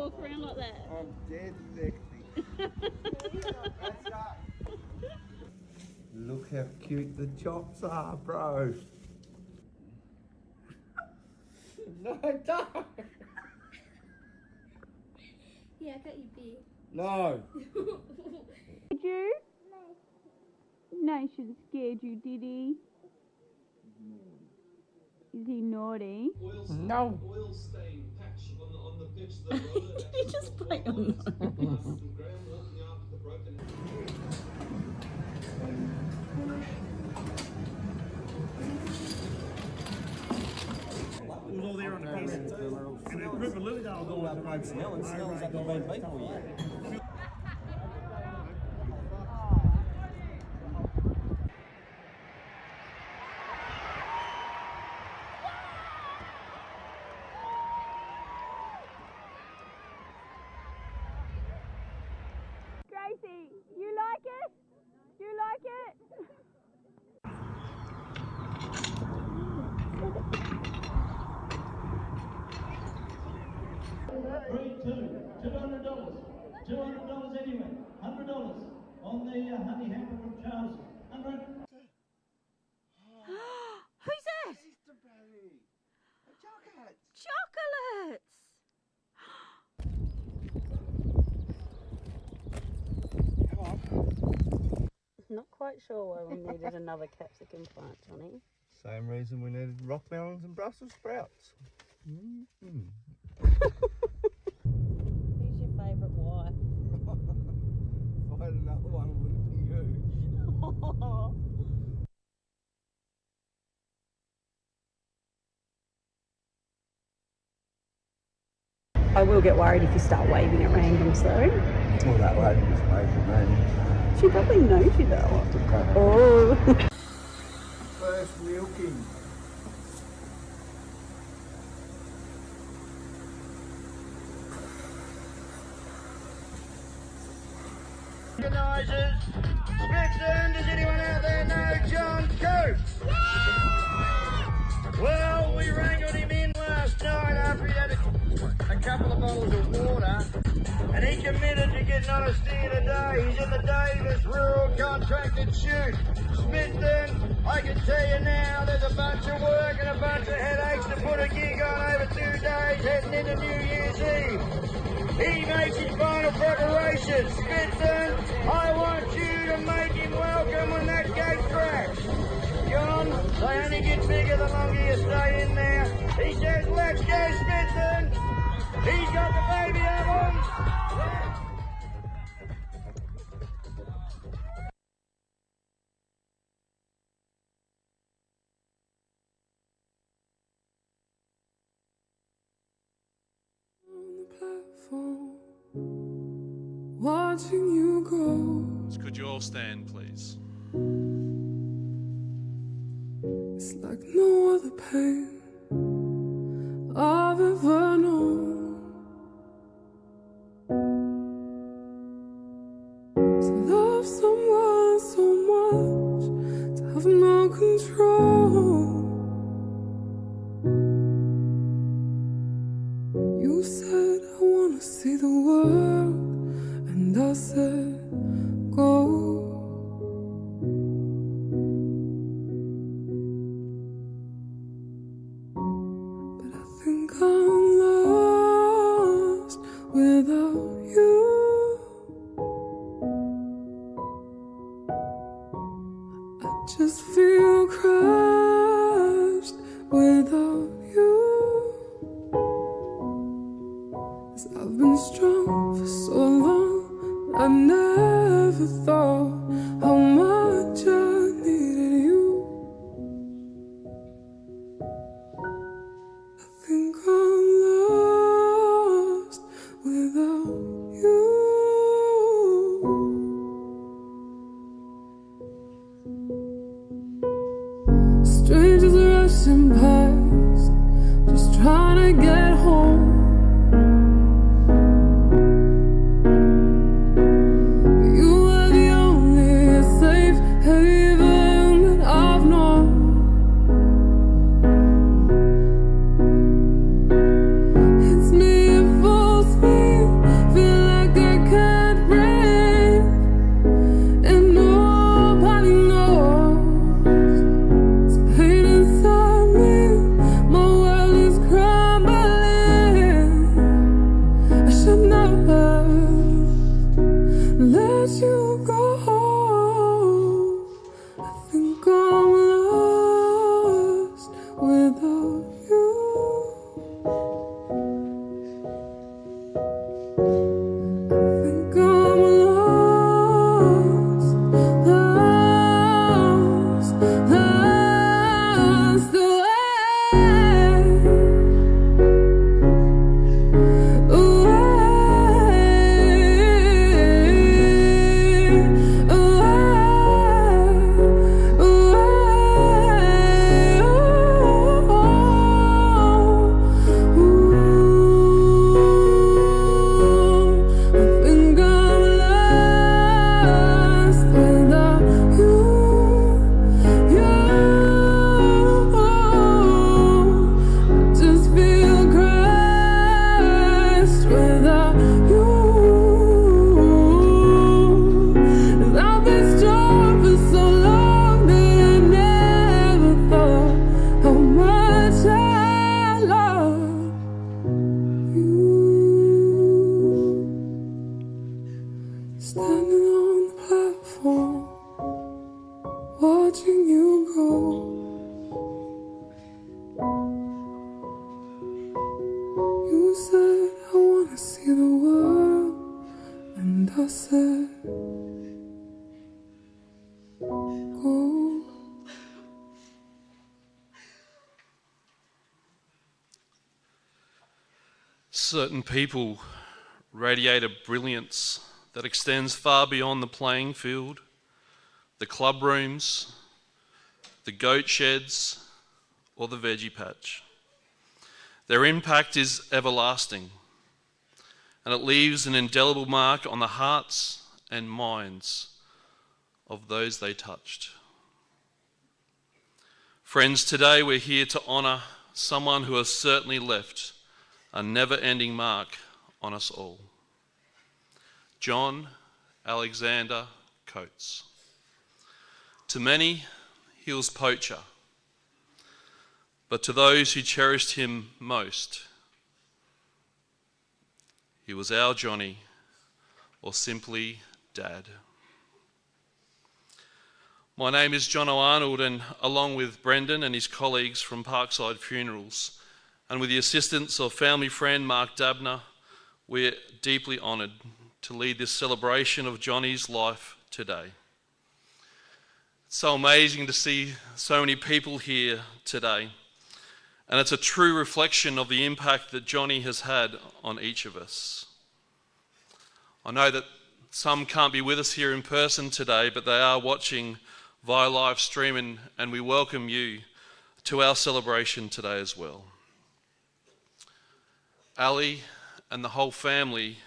walk around like that? I'm dead sexy. Look how cute the chops are, bro. No, don't. Yeah, I got you beer. No. Did you? No, shouldn't scared you, did he? Is he naughty? No. Oil stain patch on the pitch. The roller Did he just play on that? Graham walking out with the broken. It was all there on the piece. And a group of Lilydale All that bloke smelling smells like they've been beat all year. Gracie, you like it? You like it? $200 anyway. $100 on the honey hamper from Charles. 100. Who's that? Easter bunny. A chocolate. Chocolates! Not quite sure why we needed another capsicum plant, Johnny. Same reason we needed rock melons and Brussels sprouts. Who's your favourite wife? If I had another one, it wouldn't be you. I will get worried if you start waving at randoms though. Well, that lady just waved at me. She probably knows you though. Oh. First milking. Organisers, Smithson, does anyone out there know John Coates? Well, we wrangled him in last night after he had a couple of bottles of water, and he committed to getting on a steer today. He's in the Davis Rural Contracted Shoot. Smithson, I can tell you now, there's a bunch of work and a bunch of headaches to put a gig on over 2 days heading into New Year's Eve. He makes his final preparations. Smithson, I want you to make him welcome when that gate cracks. John, they only get bigger the longer you stay in there. He says, let's go, Smithson. He's got the baby on him. Watching you go. Could you all stand, please? It's like no other pain I've ever known. To love someone so much, to have no control. You said I wanna see the world, and I said go. I'm lost without you. I just feel crushed without you. 'Cause I've been strong for so long, I never thought how much I needed you. I think I'm lost without you. Strangers rushing past, just trying to get home. But you were the only safe haven that I've known. It's me, it falls me. Certain people radiate a brilliance that extends far beyond the playing field, the club rooms, the goat sheds, or the veggie patch. Their impact is everlasting, and it leaves an indelible mark on the hearts and minds of those they touched. Friends, today we're here to honour someone who has certainly left a never-ending mark on us all. John Alexander Coates. To many, he was Poacher, but to those who cherished him most, he was our Johnny, or simply Dad. My name is John O'Arnold, and along with Brendan and his colleagues from Parkside Funerals, and with the assistance of family friend Mark Dabner, we're deeply honoured to lead this celebration of Johnny's life today. It's so amazing to see so many people here today, and it's a true reflection of the impact that Johnny has had on each of us. I know that some can't be with us here in person today, but they are watching via live stream, and we welcome you to our celebration today as well. Ali and the whole family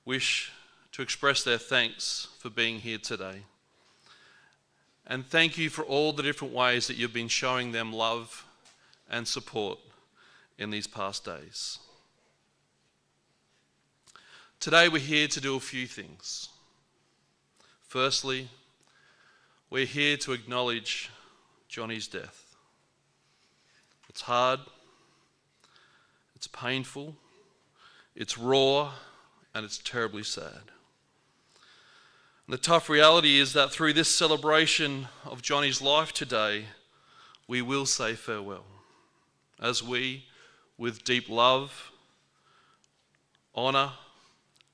wish to express their thanks for being here today. And thank you for all the different ways that you've been showing them love and support in these past days. Today we're here to do a few things. Firstly, we're here to acknowledge Johnny's death. It's hard, it's painful, it's raw, and it's terribly sad. And the tough reality is that through this celebration of Johnny's life today, we will say farewell, as we, with deep love, honour,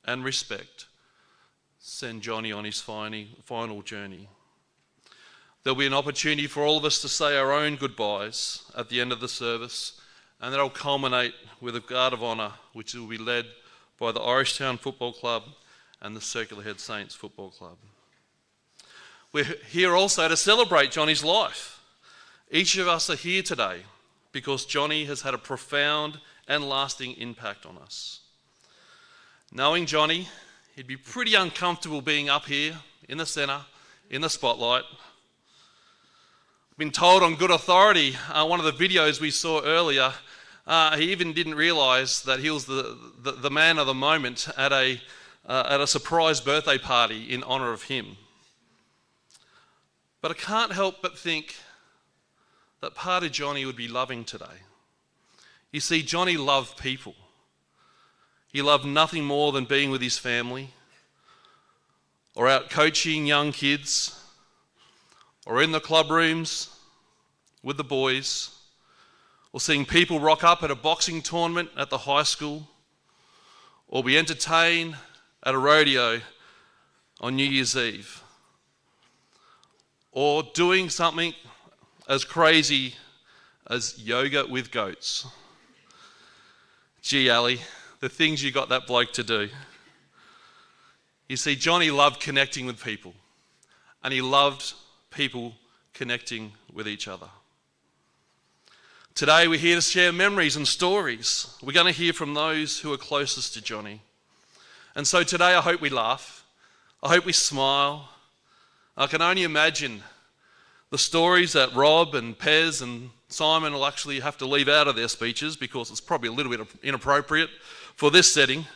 and respect, send Johnny on his final journey. There'll be an opportunity for all of us to say our own goodbyes at the end of the service, and that'll culminate with a guard of honour, which will be led by the Irishtown Football Club and the Circular Head Saints Football Club. We're here also to celebrate Johnny's life. Each of us are here today because Johnny has had a profound and lasting impact on us. Knowing Johnny, he'd be pretty uncomfortable being up here in the centre, in the spotlight. I've been told on good authority, one of the videos we saw earlier, he even didn't realise that he was the man of the moment at a surprise birthday party in honour of him. But I can't help but think that part of Johnny would be loving today. You see, Johnny loved people. He loved nothing more than being with his family, or out coaching young kids, or in the club rooms with the boys, or seeing people rock up at a boxing tournament at the high school, or be entertained at a rodeo on New Year's Eve, or doing something as crazy as yoga with goats. Gee, Ali, the things you got that bloke to do. You see, Johnny loved connecting with people, and he loved people connecting with each other. Today we're here to share memories and stories. We're going to hear from those who are closest to Johnny. And so today I hope we laugh. I hope we smile. I can only imagine the stories that Rob and Pez and Simon will actually have to leave out of their speeches because it's probably a little bit inappropriate for this setting,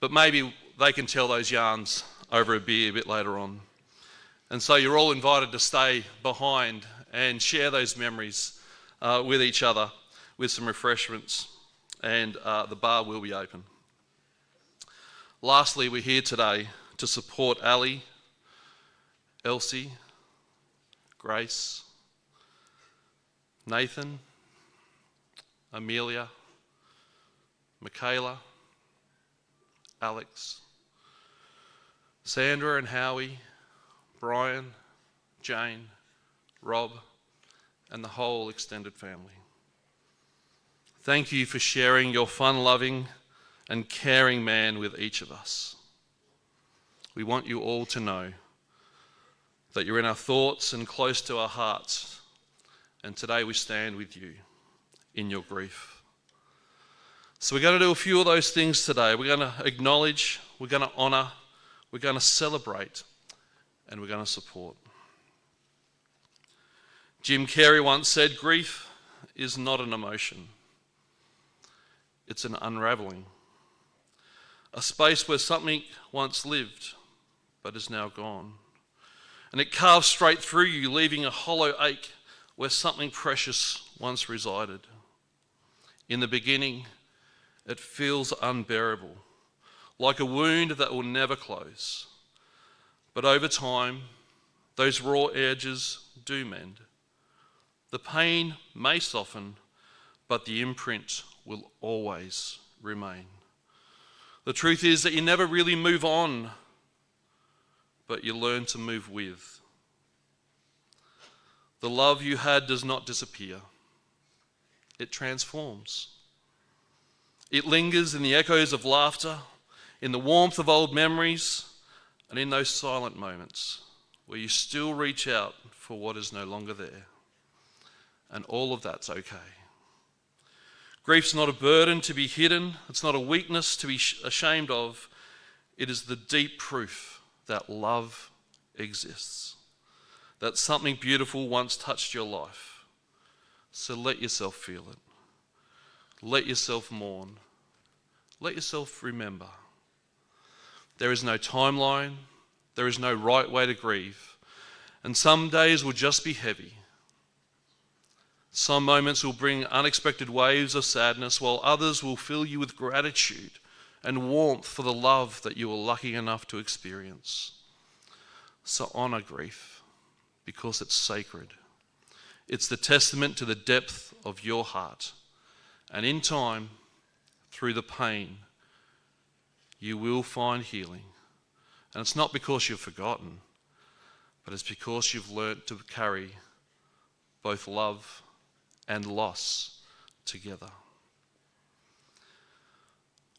but maybe they can tell those yarns over a beer a bit later on. And so you're all invited to stay behind and share those memories with each other with some refreshments, and the bar will be open. Lastly, we're here today to support Ali, Elsie, Grace, Nathan, Amelia, Michaela, Alex, Sandra and Howie, Brian, Jane, Rob, and the whole extended family. Thank you for sharing your fun-loving and caring man with each of us. We want you all to know that you're in our thoughts and close to our hearts, and today we stand with you in your grief. So we're going to do a few of those things today. We're going to acknowledge, we're going to honour, we're going to celebrate, and we're going to support. Jim Carrey once said, grief is not an emotion. It's an unravelling. A space where something once lived, but is now gone. And it carves straight through you, leaving a hollow ache where something precious once resided. In the beginning, it feels unbearable, like a wound that will never close. But over time, those raw edges do mend. The pain may soften, but the imprint will always remain. The truth is that you never really move on, but you learn to move with. The love you had does not disappear. It transforms. It lingers in the echoes of laughter, in the warmth of old memories, and in those silent moments where you still reach out for what is no longer there. And all of that's okay. Grief's not a burden to be hidden. It's not a weakness to be ashamed of. It is the deep proof that love exists, that something beautiful once touched your life. So let yourself feel it. Let yourself mourn. Let yourself remember. There is no timeline. There is no right way to grieve. And some days will just be heavy. Some moments will bring unexpected waves of sadness, while others will fill you with gratitude and warmth for the love that you were lucky enough to experience. So honour grief, because it's sacred. It's the testament to the depth of your heart. And in time, through the pain, you will find healing. And it's not because you've forgotten, but it's because you've learnt to carry both love and loss together.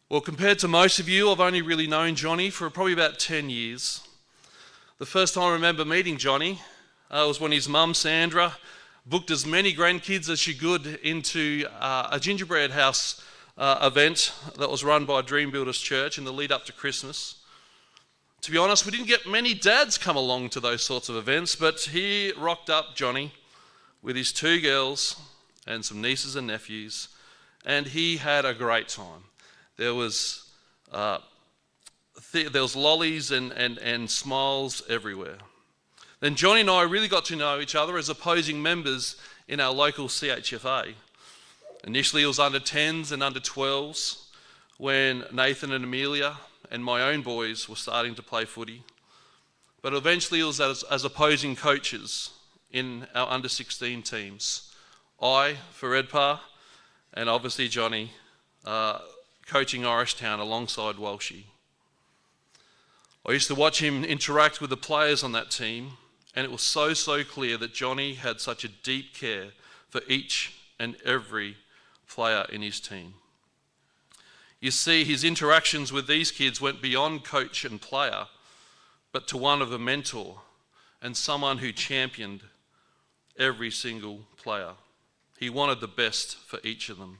Well, compared to most of you, I've only really known Johnny for probably about 10 years. The first time I remember meeting Johnny was when his mum, Sandra, booked as many grandkids as she could into a gingerbread house event that was run by Dream Builders Church in the lead up to Christmas. To be honest, we didn't get many dads come along to those sorts of events, but here rocked up Johnny with his 2 girls and some nieces and nephews, and he had a great time. There was lollies and smiles everywhere. Then Johnny and I really got to know each other as opposing members in our local CHFA. Initially it was under 10s and under 12s when Nathan and Amelia and my own boys were starting to play footy. But eventually it was as opposing coaches in our under 16 teams. I for Redpa, and obviously Johnny coaching Orishtown alongside Walshy. I used to watch him interact with the players on that team, and it was so clear that Johnny had such a deep care for each and every player in his team. You see, his interactions with these kids went beyond coach and player, but to one of a mentor and someone who championed every single player. He wanted the best for each of them.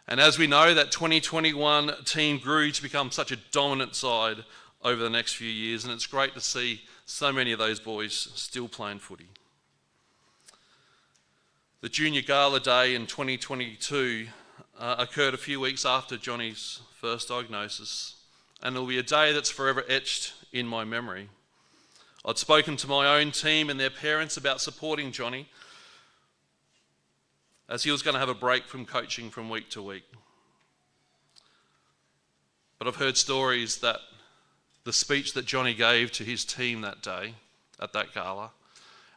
And as we know, that 2021 team grew to become such a dominant side over the next few years, and it's great to see so many of those boys still playing footy. The Junior Gala Day in 2022 occurred a few weeks after Johnny's first diagnosis, and it'll be a day that's forever etched in my memory. I'd spoken to my own team and their parents about supporting Johnny as he was going to have a break from coaching from week to week. But I've heard stories that the speech that Johnny gave to his team that day at that gala,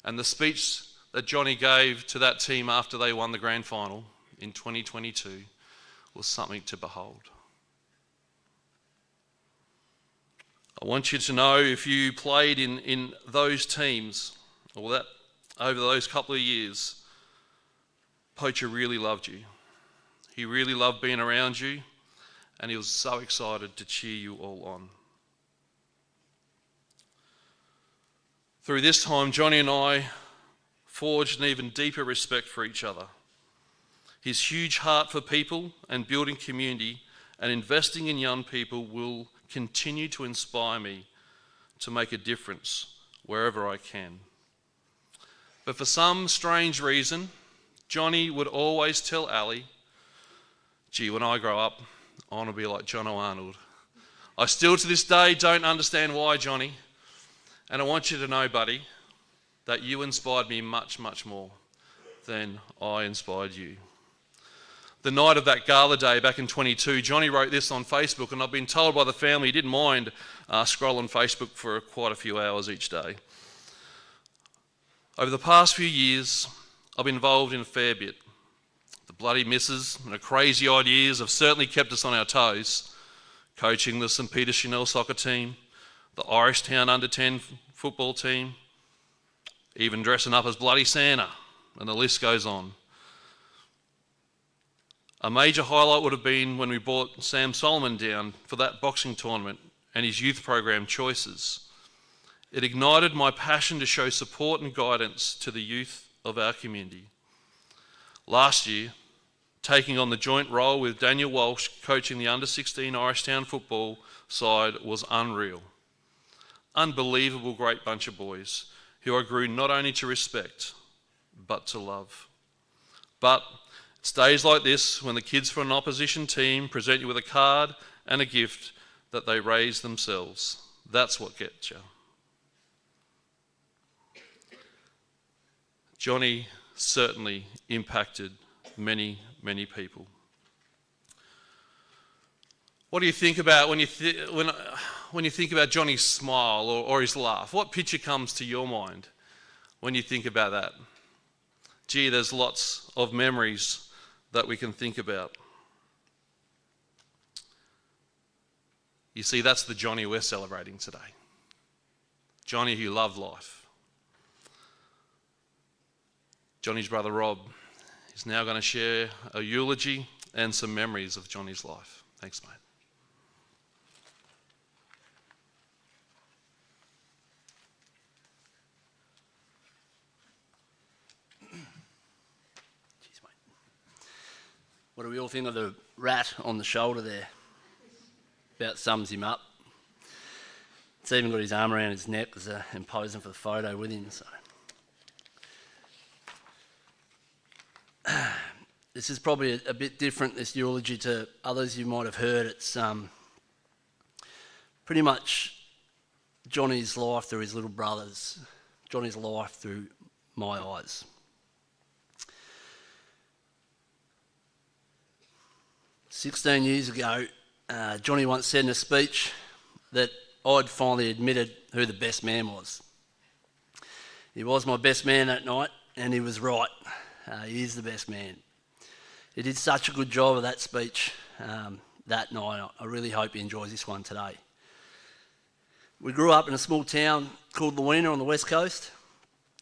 and the speech that Johnny gave to that team after they won the grand final in 2022 was something to behold. I want you to know, if you played in those teams, or that over those couple of years, Poacher really loved you. He really loved being around you, and he was so excited to cheer you all on. Through this time, Johnny and I forged an even deeper respect for each other. His huge heart for people and building community and investing in young people will continue to inspire me to make a difference wherever I can. But for some strange reason, Johnny would always tell Ali, gee, when I grow up, I want to be like John O'Arnold. I still to this day don't understand why, Johnny. And I want you to know, buddy, that you inspired me much, much more than I inspired you. The night of that gala day back in 22, Johnny wrote this on Facebook, and I've been told by the family he didn't mind scrolling Facebook for quite a few hours each day. Over the past few years, I've been involved in a fair bit. The bloody misses and the crazy ideas have certainly kept us on our toes. Coaching the St Peter Chanel soccer team, the Irish Town under-10 football team, even dressing up as bloody Santa, and the list goes on. A major highlight would have been when we brought Sam Solomon down for that boxing tournament and his youth program choices. It ignited my passion to show support and guidance to the youth of our community. Last year, taking on the joint role with Daniel Walsh coaching the under-16 Irish Town football side was unreal. Unbelievable great bunch of boys who I grew not only to respect, but to love. But it's days like this when the kids from an opposition team present you with a card and a gift that they raise themselves. That's what gets you. Johnny certainly impacted many, many people. What do you think about when you think about Johnny's smile or his laugh? What picture comes to your mind when you think about that? Gee, there's lots of memories that we can think about. You see, that's the Johnny we're celebrating today. Johnny who loved life. Johnny's brother Rob is now going to share a eulogy and some memories of Johnny's life. Thanks, mate. What do we all think of the rat on the shoulder there? About sums him up. It's even got his arm around his neck as I'm posing for the photo with him. So. This is probably a bit different, this eulogy, to others you might have heard. It's pretty much Johnny's life through his little brothers, Johnny's life through my eyes. 16 years ago, Johnny once said in a speech that I'd finally admitted who the best man was. He was my best man that night, and he was right. He is the best man. He did such a good job of that speech that night. I really hope he enjoys this one today. We grew up in a small town called Lewina on the west coast.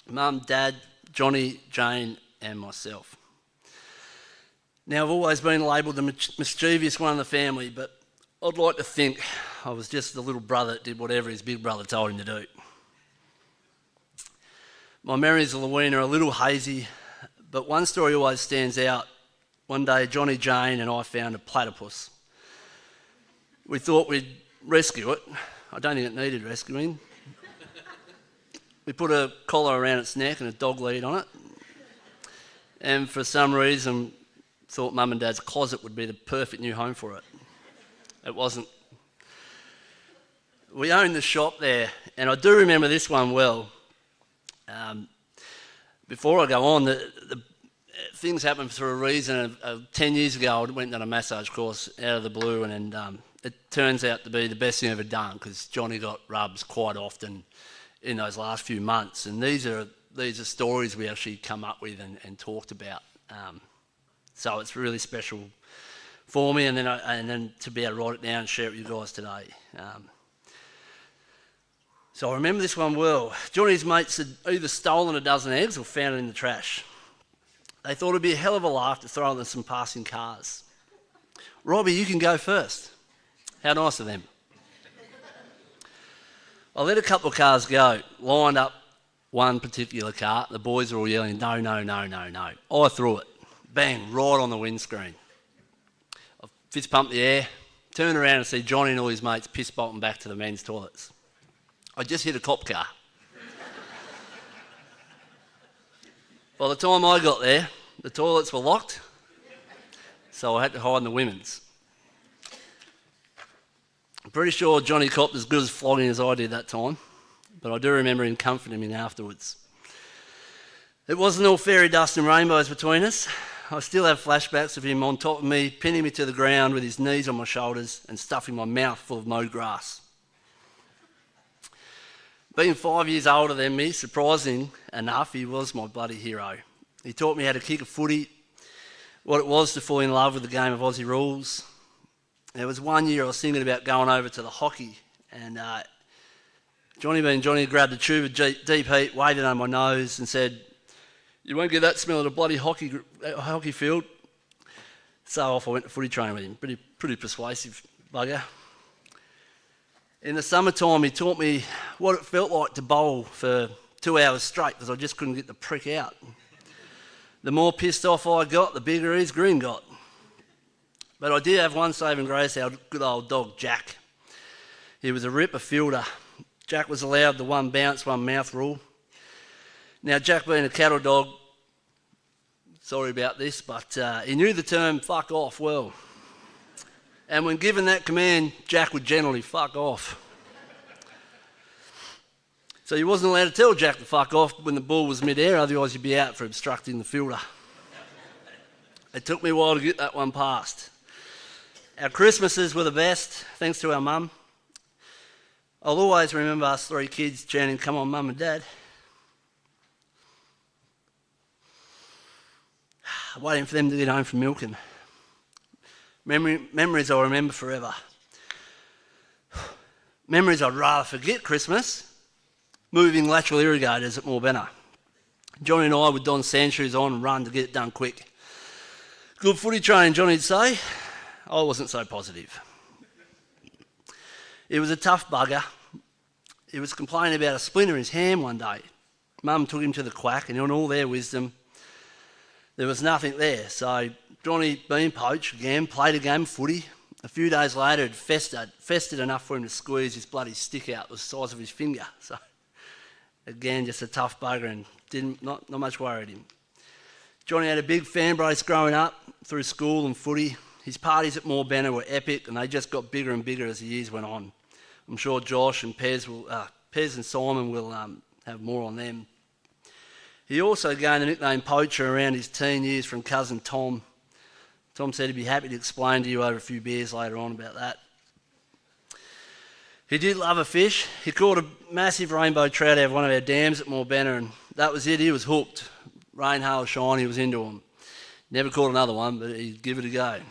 Mum, Dad, Johnny, Jane and myself. Now, I've always been labelled the mischievous one in the family, but I'd like to think I was just the little brother that did whatever his big brother told him to do. My memories of Lewina are a little hazy, but one story always stands out. One day, Johnny, Jane and I found a platypus. We thought we'd rescue it. I don't think it needed rescuing. We put a collar around its neck and a dog lead on it. And for some reason, thought Mum and Dad's closet would be the perfect new home for it. It wasn't. We owned the shop there, and I do remember this one well. Before I go on, the things happened for a reason. 10 years ago, I went on a massage course out of the blue, and it turns out to be the best thing I've ever done because Johnny got rubs quite often in those last few months. And these are stories we actually come up with and talked about. So it's really special for me, and then to be able to write it down and share it with you guys today. So I remember this one well. Johnny's mates had either stolen a dozen eggs or found it in the trash. They thought it'd be a hell of a laugh to throw them some passing cars. Robbie, you can go first. How nice of them. I let a couple of cars go, lined up one particular car. The boys were all yelling, no, no, no, no, no. I threw it. Bang, right on the windscreen. I fist pumped the air, turned around and see Johnny and all his mates piss bolting back to the men's toilets. I just hit a cop car. By the time I got there, the toilets were locked, so I had to hide in the women's. I'm pretty sure Johnny copped as good as flogging as I did that time, but I do remember him comforting me afterwards. It wasn't all fairy dust and rainbows between us. I still have flashbacks of him on top of me, pinning me to the ground with his knees on my shoulders and stuffing my mouth full of mowed grass. Being 5 years older than me, surprising enough, he was my bloody hero. He taught me how to kick a footy, what it was to fall in love with the game of Aussie rules. There was one year I was thinking about going over to the hockey, and Johnny being Johnny grabbed a tube of deep heat, waved it on my nose and said, "You won't get that smell at a bloody hockey field." So off I went to footy training with him. Pretty persuasive bugger. In the summertime, he taught me what it felt like to bowl for 2 hours straight because I just couldn't get the prick out. The more pissed off I got, the bigger his grin got. But I did have one saving grace, our good old dog, Jack. He was a ripper fielder. Jack was allowed the one bounce, one mouth rule. Now, Jack being a cattle dog, sorry about this, but he knew the term fuck off well. And when given that command, Jack would generally fuck off. So you wasn't allowed to tell Jack to fuck off when the ball was mid-air, otherwise you'd be out for obstructing the fielder. It took me a while to get that one past. Our Christmases were the best, thanks to our mum. I'll always remember us three kids chanting, "Come on, Mum and Dad." Waiting for them to get home from milking. Memories I'll remember forever. Memories I'd rather forget Christmas. Moving lateral irrigators at Morbena. Johnny and I would don sand shoes on and run to get it done quick. Good footy training, Johnny'd say. I wasn't so positive. It was a tough bugger. He was complaining about a splinter in his hand one day. Mum took him to the quack, and in all their wisdom, there was nothing there. So Johnny, being Poacher again, played a game of footy. A few days later, it festered enough for him to squeeze his bloody stick out the size of his finger. So again, just a tough bugger, and not much worried him. Johnny had a big fan base growing up through school and footy. His parties at Morbena were epic, and they just got bigger and bigger as the years went on. I'm sure Josh and Pez and Simon will have more on them. He also gained the nickname Poacher around his teen years from cousin Tom. Tom said he'd be happy to explain to you over a few beers later on about that. He did love a fish. He caught a massive rainbow trout out of one of our dams at Morbena, and that was it. He was hooked. Rain, hail, shine, he was into them. Never caught another one, but he'd give it a go.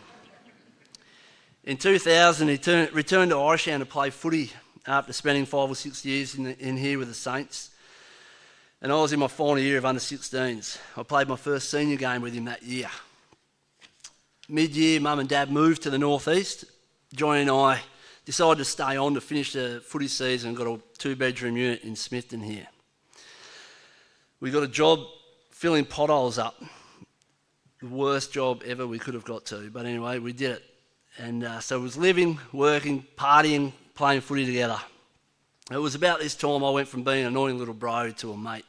In 2000, he returned to Irishtown to play footy after spending 5 or 6 years in here with the Saints. And I was in my final year of under-16s. I played my first senior game with him that year. Mid-year, Mum and Dad moved to the northeast. Johnny and I decided to stay on to finish the footy season and got a 2-bedroom unit in Smithton here. We got a job filling potholes up. The worst job ever we could have got to. But anyway, we did it. And so it was living, working, partying, playing footy together. It was about this time I went from being an annoying little bro to a mate.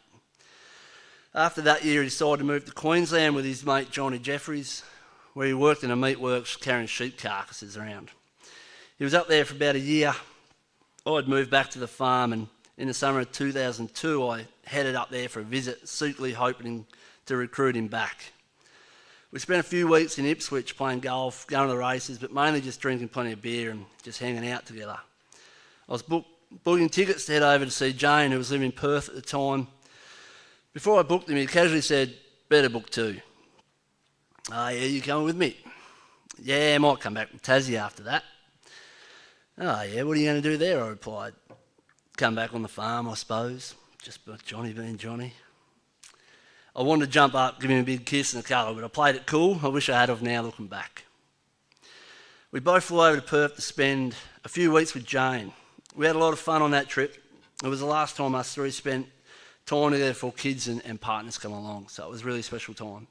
After that year, he decided to move to Queensland with his mate Johnny Jeffries, where he worked in a meatworks carrying sheep carcasses around. He was up there for about a year. I'd moved back to the farm, and in the summer of 2002, I headed up there for a visit, secretly hoping to recruit him back. We spent a few weeks in Ipswich playing golf, going to the races, but mainly just drinking plenty of beer and just hanging out together. I was booking tickets to head over to see Jane, who was living in Perth at the time. Before I booked him, he casually said, "Better book too." "Oh, yeah, you coming with me?" "Yeah, I might come back from Tassie after that." "Oh, yeah, what are you going to do there?" I replied. "Come back on the farm, I suppose." Just Johnny being Johnny. I wanted to jump up, give him a big kiss and a cuddle, but I played it cool. I wish I had of now looking back. We both flew over to Perth to spend a few weeks with Jane. We had a lot of fun on that trip. It was the last time us three spent time together before kids and partners come along, so it was a really special time.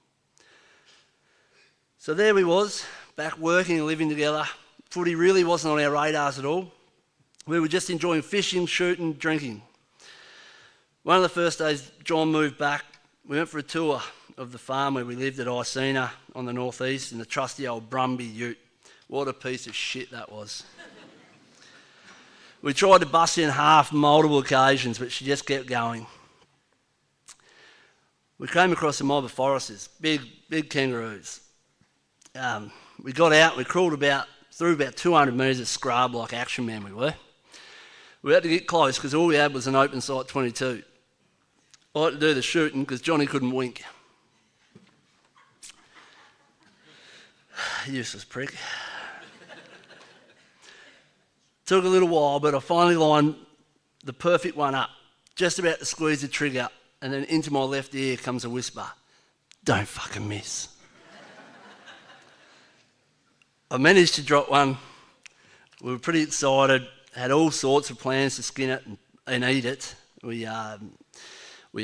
So there we was, back working and living together. Footy really wasn't on our radars at all. We were just enjoying fishing, shooting, drinking. One of the first days John moved back, we went for a tour of the farm where we lived at Icena on the northeast in the trusty old Brumby ute. What a piece of shit that was. We tried to bust it in half multiple occasions, but she just kept going. We came across a mob of foresters, big kangaroos. We got out, we crawled through about 200 metres of scrub like action man we were. We had to get close because all we had was an open sight 22. I had to do the shooting because Johnny couldn't wink. Useless prick. Took a little while, but I finally lined the perfect one up, just about to squeeze the trigger, and then into my left ear comes a whisper, "Don't fucking miss." I managed to drop one. We were pretty excited, had all sorts of plans to skin it and eat it. We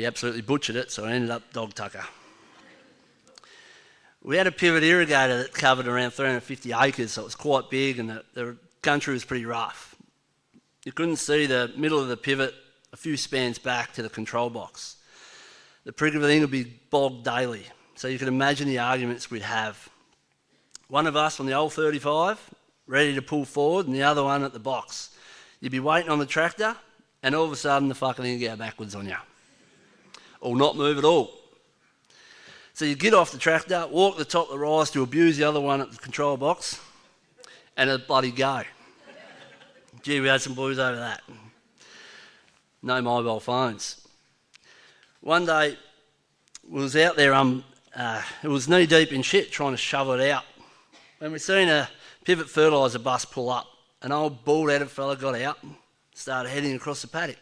absolutely butchered it, so I ended up dog tucker. We had a pivot irrigator that covered around 350 acres, so it was quite big, and the country was pretty rough. You couldn't see the middle of the pivot a few spans back to the control box. The prick of the thing would be bogged daily, so you can imagine the arguments we'd have. One of us on the old 35, ready to pull forward, and the other one at the box. You'd be waiting on the tractor, and all of a sudden the fucking thing would go backwards on you. Or not move at all. So you get off the tractor, walk the top of the rise to abuse the other one at the control box, and it'd bloody go. Gee, we had some blues over that. No mobile phones. One day, we was out there, it was knee deep in shit trying to shovel it out. When we seen a pivot fertiliser bus pull up, an old bald-headed fella got out and started heading across the paddock.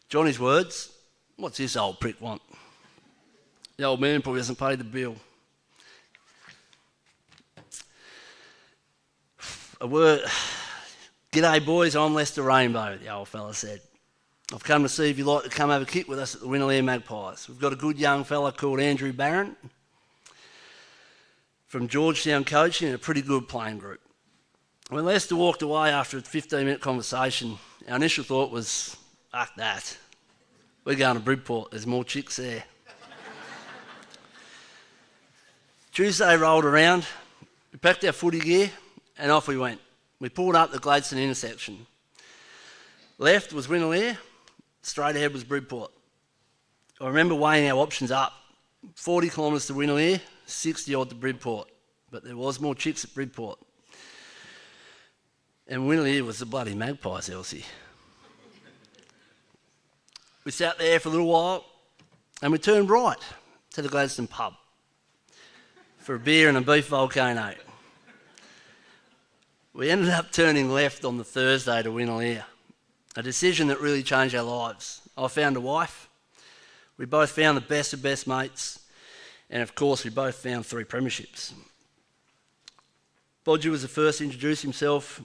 Johnny's words, "What's this old prick want?" The old man probably hasn't paid the bill. A word, "G'day boys, I'm Lester Rainbow," the old fella said. "I've come to see if you'd like to come have a kick with us at the Winnerlea Magpies. We've got a good young fella called Andrew Barron from Georgetown coaching and a pretty good playing group." When Lester walked away after a 15-minute conversation, our initial thought was, fuck that. We're going to Bridport, there's more chicks there. Tuesday rolled around, we packed our footy gear and off we went. We pulled up the Gladstone intersection. Left was Winnerlea, straight ahead was Bridport. I remember weighing our options up. 40 kilometres to Winnerlea, 60 odd to Bridport. But there was more chicks at Bridport. And Winnerlea was the bloody Magpies, Elsie. We sat there for a little while and we turned right to the Gladstone pub for a beer and a beef volcano. We ended up turning left on the Thursday to Winnerlea, a decision that really changed our lives. I found a wife, we both found the best of best mates, and of course we both found 3 premierships. Bodgy was the first to introduce himself.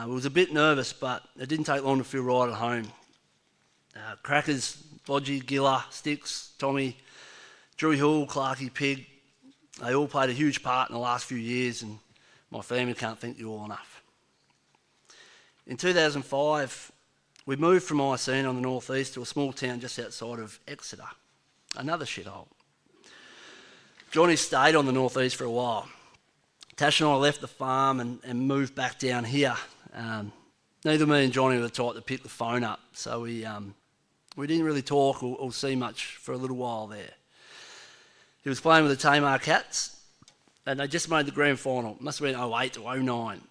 We was a bit nervous, but it didn't take long to feel right at home. Crackers, Bodgy, Giller, Sticks, Tommy, Drew Hill, Clarkie, Pig, they all played a huge part in the last few years, and my family can't thank you all enough. In 2005, we moved from Icena on the northeast to a small town just outside of Exeter, another shithole. Johnny stayed on the northeast for a while. Tash and I left the farm and moved back down here. Neither me and Johnny were the type to pick the phone up, so we didn't really talk or see much for a little while there. He was playing with the Tamar Cats, and they just made the grand final. It must have been 08 to 09.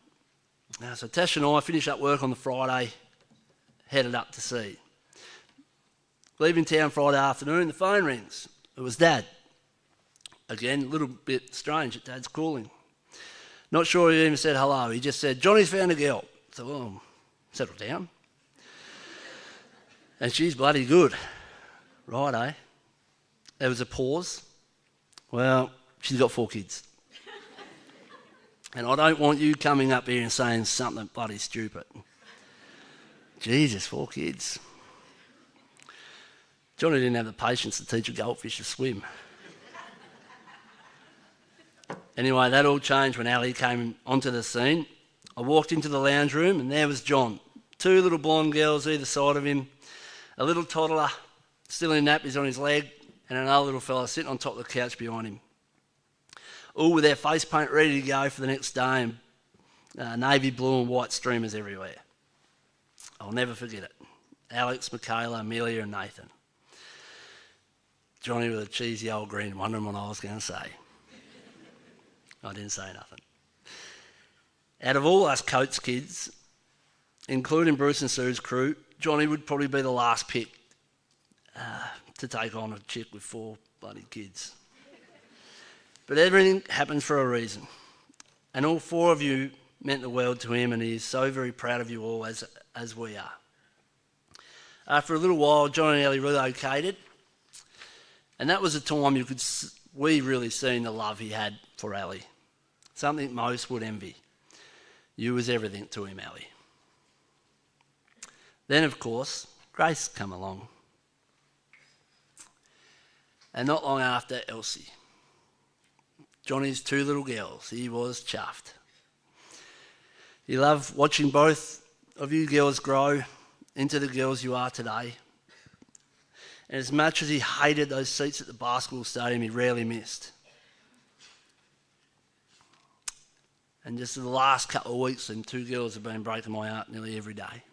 So Tash and I finished up work on the Friday, headed up to sea. Leaving town Friday afternoon, the phone rings. It was Dad. Again, a little bit strange that Dad's calling. Not sure he even said hello. He just said, "Johnny's found a girl." So, well, settle down. And she's bloody good. Right, eh? There was a pause. Well, she's got 4 kids. And I don't want you coming up here and saying something bloody stupid. Jesus, 4 kids. Johnny didn't have the patience to teach a goldfish to swim. Anyway, that all changed when Ali came onto the scene. I walked into the lounge room and there was John. 2 little blonde girls either side of him, a little toddler still in nappies on his leg, and another little fella sitting on top of the couch behind him. All with their face paint ready to go for the next day, and navy blue and white streamers everywhere. I'll never forget it. Alex, Michaela, Amelia and Nathan. Johnny with a cheesy old grin, wondering what I was going to say. I didn't say nothing. Out of all us Coates kids, including Bruce and Sue's crew, Johnny would probably be the last pick to take on a chick with 4 bloody kids. But everything happens for a reason. And all 4 of you meant the world to him, and he is so very proud of you all as we are. After a little while, John and Ellie relocated, and that was a time we really seen the love he had for Ellie. Something most would envy. You was everything to him, Ellie. Then, of course, Grace come along. And not long after, Elsie. Johnny's 2 little girls. He was chuffed. He loved watching both of you girls grow into the girls you are today. And as much as he hated those seats at the basketball stadium, he rarely missed. And just in the last couple of weeks, them 2 girls have been breaking my heart nearly every day.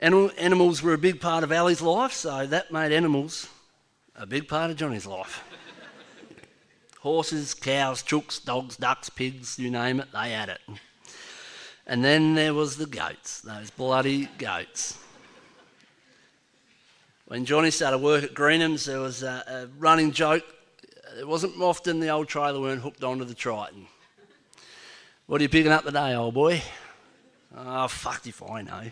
Animals were a big part of Ali's life, so that made animals a big part of Johnny's life. Horses, cows, chooks, dogs, ducks, pigs, you name it, they had it. And then there was the goats, those bloody goats. When Johnny started work at Greenham's, there was a running joke. It wasn't often the old trailer weren't hooked onto the Triton. What are you picking up today, old boy? Oh, fuck if I know.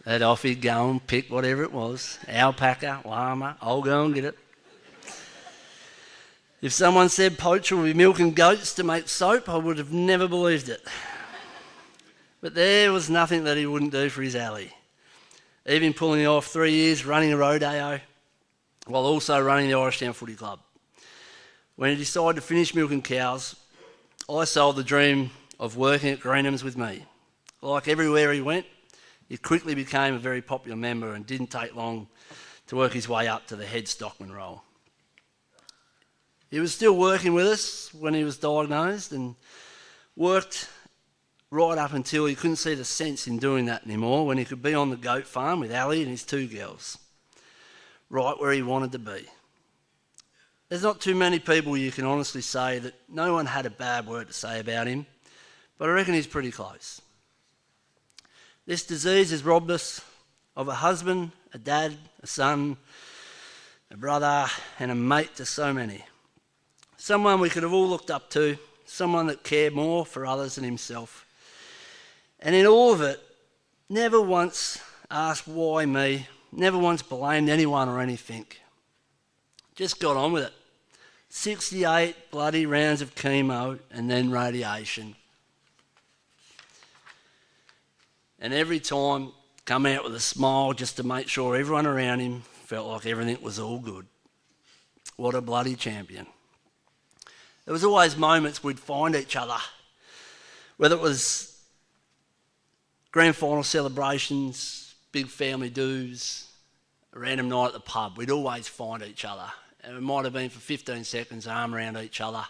And off he'd go and pick whatever it was. Alpaca, llama, I'll go and get it. If someone said Poacher would be milking goats to make soap, I would have never believed it. But there was nothing that he wouldn't do for his alley. Even pulling off 3 years running a rodeo, while also running the Irish Town Footy Club. When he decided to finish milking cows, I sold the dream of working at Greenham's with me. Like everywhere he went, he quickly became a very popular member and didn't take long to work his way up to the head stockman role. He was still working with us when he was diagnosed and worked right up until he couldn't see the sense in doing that anymore, when he could be on the goat farm with Ali and his 2 girls, right where he wanted to be. There's not too many people you can honestly say that no one had a bad word to say about him, but I reckon he's pretty close. This disease has robbed us of a husband, a dad, a son, a brother and a mate to so many. Someone we could have all looked up to, someone that cared more for others than himself. And in all of it, never once asked why me, never once blamed anyone or anything. Just got on with it. 68 bloody rounds of chemo and then radiation. And every time, come out with a smile just to make sure everyone around him felt like everything was all good. What a bloody champion. There was always moments we'd find each other, whether it was grand final celebrations, big family do's, a random night at the pub, we'd always find each other. And it might have been for 15 seconds, arm around each other,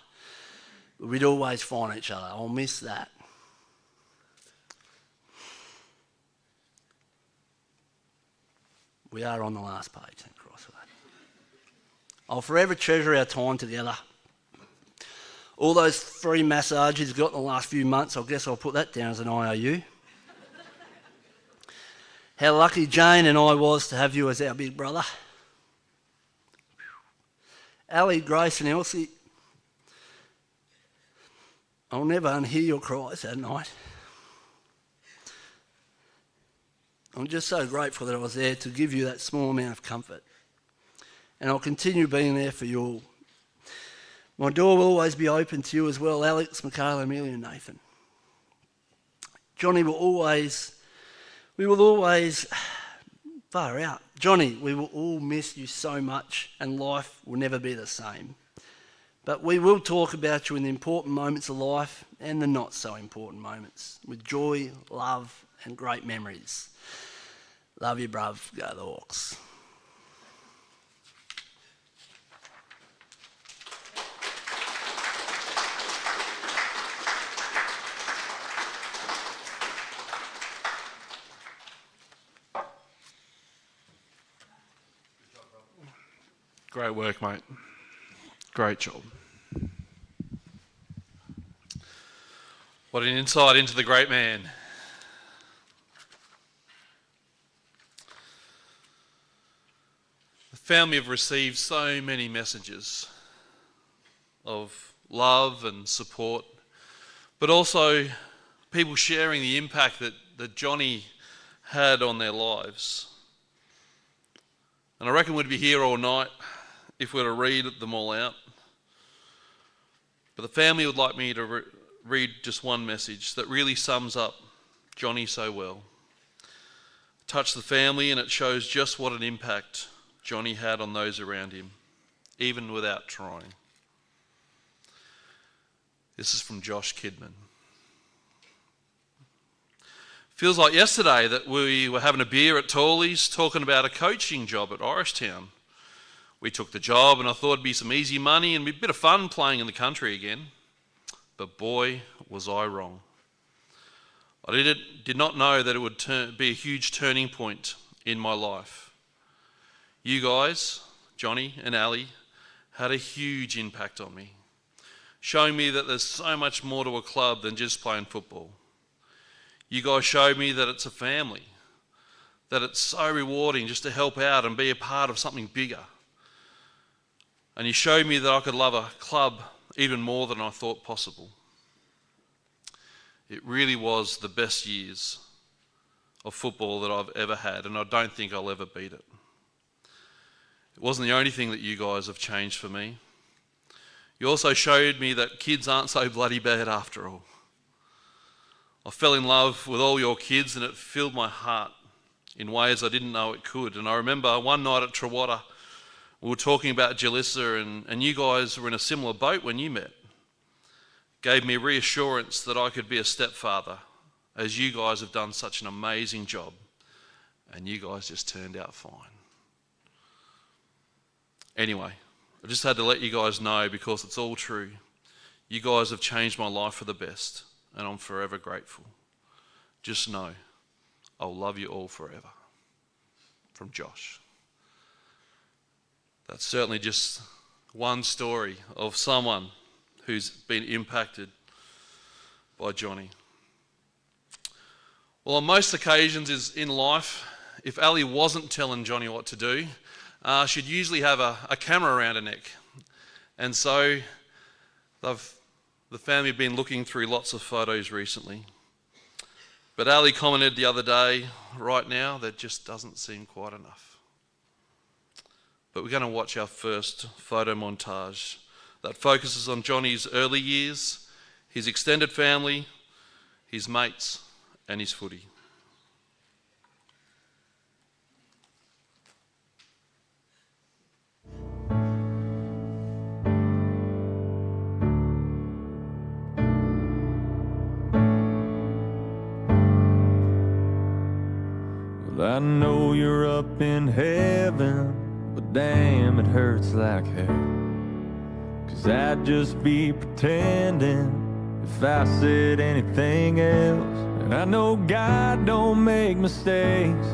but we'd always find each other. I'll miss that. We are on the last page, thank Christ for that. I'll forever treasure our time together. All those free massages got in the last few months, I guess I'll put that down as an IOU. How lucky Jane and I was to have you as our big brother. Ali, Grace and Elsie, I'll never unhear your cries that night. I'm just so grateful that I was there to give you that small amount of comfort. And I'll continue being there for you all. My door will always be open to you as well, Alex, Michaela, Amelia and Nathan. Johnny we will always, far out. Johnny, we will all miss you so much and life will never be the same. But we will talk about you in the important moments of life and the not so important moments with joy, love and great memories. Love you, bruv. Go the Hawks. Great work, mate. Great job. What an insight into the great man. The family have received so many messages of love and support, but also people sharing the impact that Johnny had on their lives. And I reckon we'd be here all night if we were to read them all out. But the family would like me to read just one message that really sums up Johnny so well. It touched the family and it shows just what an impact Johnny had on those around him, even without trying. This is from Josh Kidman. Feels like yesterday that we were having a beer at Tawley's talking about a coaching job at Irishtown. We took the job and I thought it'd be some easy money and be a bit of fun playing in the country again. But boy, was I wrong. I did not know that it would be a huge turning point in my life. You guys, Johnny and Ali, had a huge impact on me, showing me that there's so much more to a club than just playing football. You guys showed me that it's a family, that it's so rewarding just to help out and be a part of something bigger. And you showed me that I could love a club even more than I thought possible. It really was the best years of football that I've ever had, and I don't think I'll ever beat it. It wasn't the only thing that you guys have changed for me. You also showed me that kids aren't so bloody bad after all. I fell in love with all your kids and it filled my heart in ways I didn't know it could. And I remember one night at Trewatta, we were talking about Jalissa and you guys were in a similar boat when you met. It gave me reassurance that I could be a stepfather, as you guys have done such an amazing job and you guys just turned out fine. Anyway, I just had to let you guys know because it's all true. You guys have changed my life for the best and I'm forever grateful. Just know, I'll love you all forever. From Josh. That's certainly just one story of someone who's been impacted by Johnny. Well, on most occasions in life, if Ali wasn't telling Johnny what to do, she'd usually have a camera around her neck. And so the family have been looking through lots of photos recently. But Ali commented the other day, right now, there just doesn't seem quite enough. But we're going to watch our first photo montage that focuses on Johnny's early years, his extended family, his mates, and his footy. I know you're up in heaven, but damn, it hurts like hell. 'Cause I'd just be pretending if I said anything else. And I know God don't make mistakes,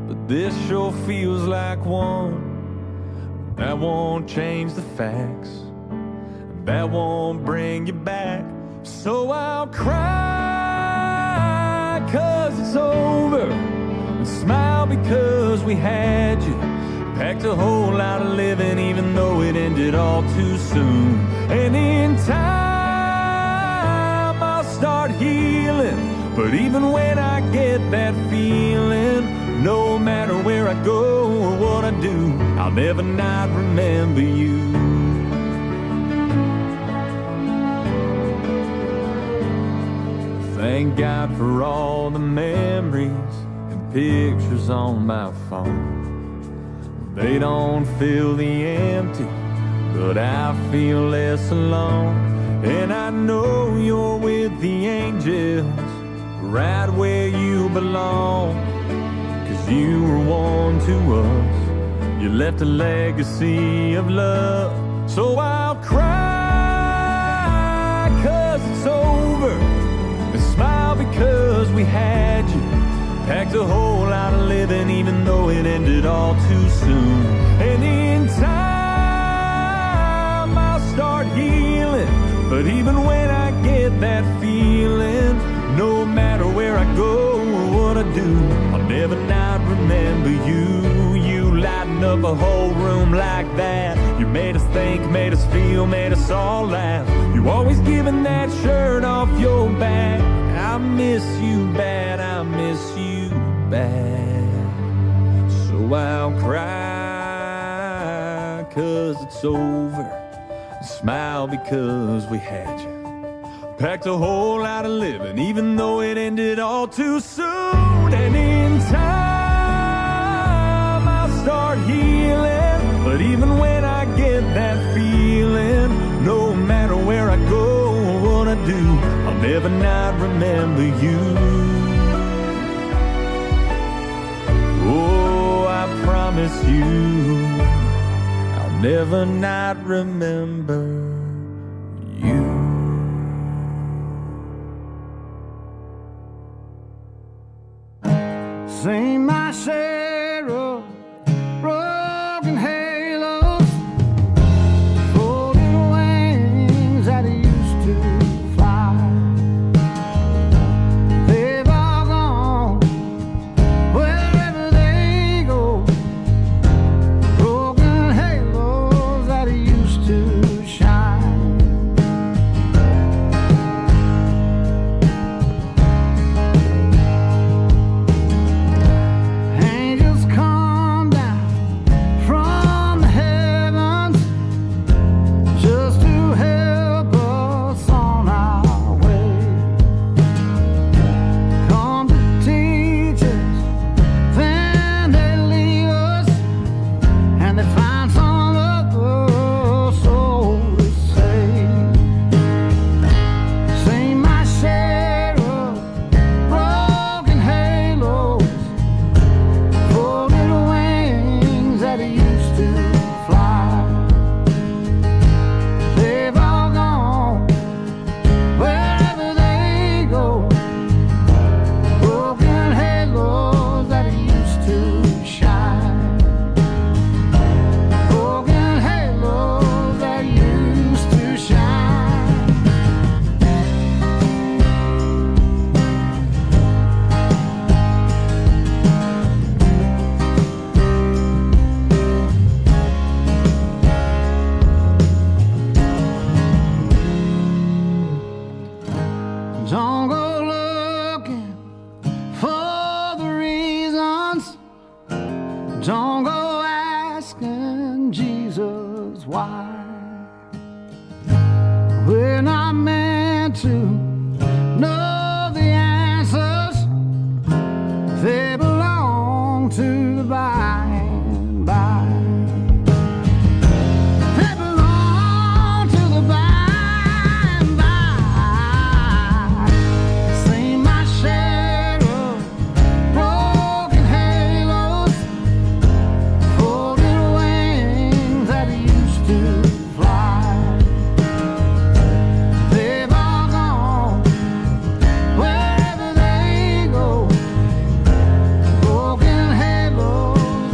but this sure feels like one. That won't change the facts, that won't bring you back. So I'll cry 'cause it's over, and smile because we had you. Packed a whole lot of living even though it ended all too soon. And in time I'll start healing, But even when I get that feeling, no matter where I go or what I do, I'll never not remember you. Thank God for all the memories and pictures on my phone. They don't fill the empty, but I feel less alone. And I know you're with the angels, right where you belong. 'Cause you were one to us, you left a legacy of love. So I'll cry 'cause it's over, and smile because we had you. Packed a whole lot of living even though it ended all too soon. And in time I'll start healing, but even when I get that feeling, no matter where I go or what I do, I'll never not remember you. You lighten up a whole room like that. You made us think, made us feel, made us all laugh. You always giving that shirt off your back. I miss you bad, I miss you bad. So I'll cry 'cause it's over, smile because we had you. Packed a whole lot of living even though it ended all too soon. And in time I'll start healing, but even when I get that feeling, no matter where I go or what I do, I'll never not remember you. Oh, I promise you, I'll never not remember you. Seen my share of broken halos, folded wings that used to fly. They've all gone wherever they go, broken halos that used to shine. Angels come down from the heavens just to help us on our way. Come to teach us, then they leave us, and they find some other soul to save. Seen my share of broken halos, folded wings that used to fly. They've all gone wherever they go, broken halos that used to shine. Broken halos that used to shine. Don't go looking for the reasons. Don't go asking Jesus why. We're not meant to know the answers. They belong to the by and by. They belong to the by and by. Seen my share of broken halos, folded wings that used to fly. They've all gone wherever they go, broken halos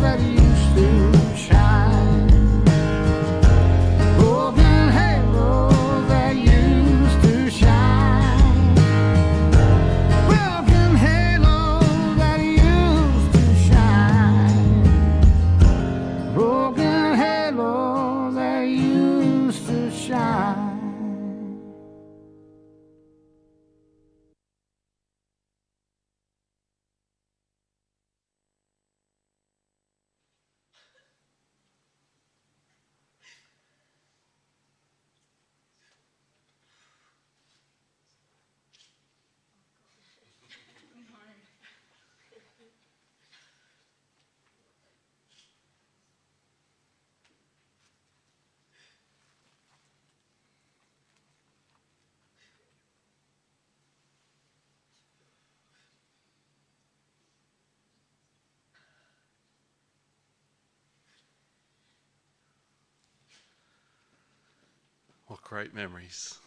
great memories.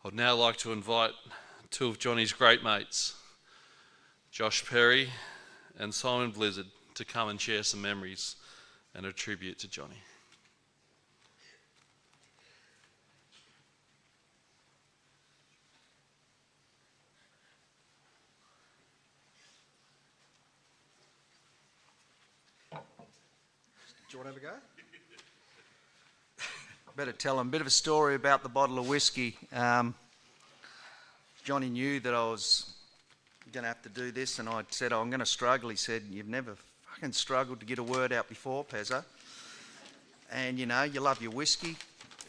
I'd now like to invite two of Johnny's great mates, Josh Perry and Simon Blizzard, to come and share some memories and a tribute to Johnny. Do you want to have a go? Better tell them a bit of a story about the bottle of whiskey. Johnny knew that I was going to have to do this, and I said, I'm going to struggle. He said, you've never fucking struggled to get a word out before, Pezza. And, you know, you love your whiskey.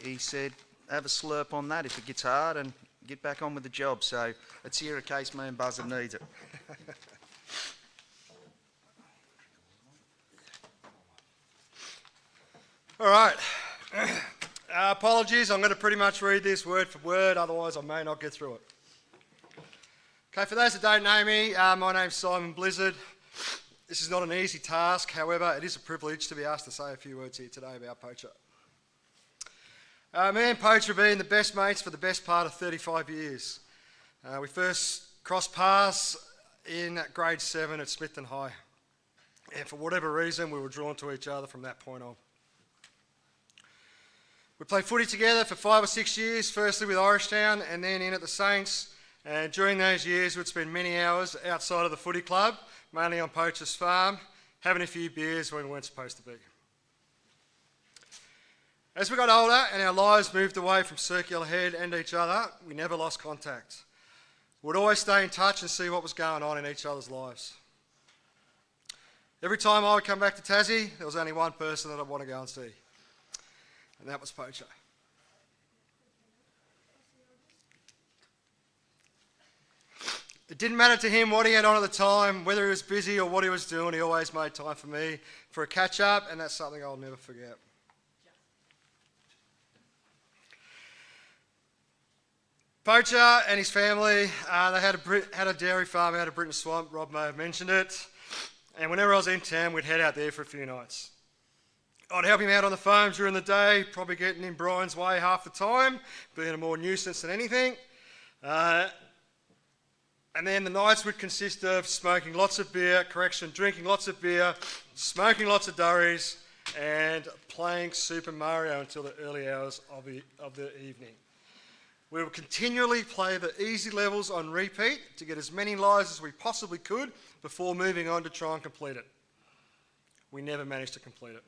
He said, have a slurp on that if it gets hard and get back on with the job. So it's here in case me and Buzzard needs it. All right. Apologies, I'm going to pretty much read this word for word, otherwise I may not get through it. Okay, for those that don't know me, my name's Simon Blizzard. This is not an easy task, however, it is a privilege to be asked to say a few words here today about Poacher. Me and Poacher have been the best mates for the best part of 35 years. We first crossed paths in grade 7 at Smithton High, and for whatever reason we were drawn to each other from that point on. We played footy together for 5 or 6 years, firstly with Orangetown and then in at the Saints. And during those years, we'd spend many hours outside of the footy club, mainly on Poacher's farm, having a few beers when we weren't supposed to be. As we got older and our lives moved away from Circular Head and each other, we never lost contact. We'd always stay in touch and see what was going on in each other's lives. Every time I would come back to Tassie, there was only one person that I'd want to go and see. And that was Poacher. It didn't matter to him what he had on at the time, whether he was busy or what he was doing, he always made time for me for a catch-up, and that's something I'll never forget. Poacher and his family, they had a dairy farm out of Britton Swamp. Rob may have mentioned it. And whenever I was in town, we'd head out there for a few nights. I'd help him out on the farm during the day, probably getting in Brian's way half the time, being a more nuisance than anything. And then the nights would consist of smoking lots of beer, drinking lots of beer, smoking lots of durries, and playing Super Mario until the early hours of the evening. We would continually play the easy levels on repeat to get as many lives as we possibly could before moving on to try and complete it. We never managed to complete it.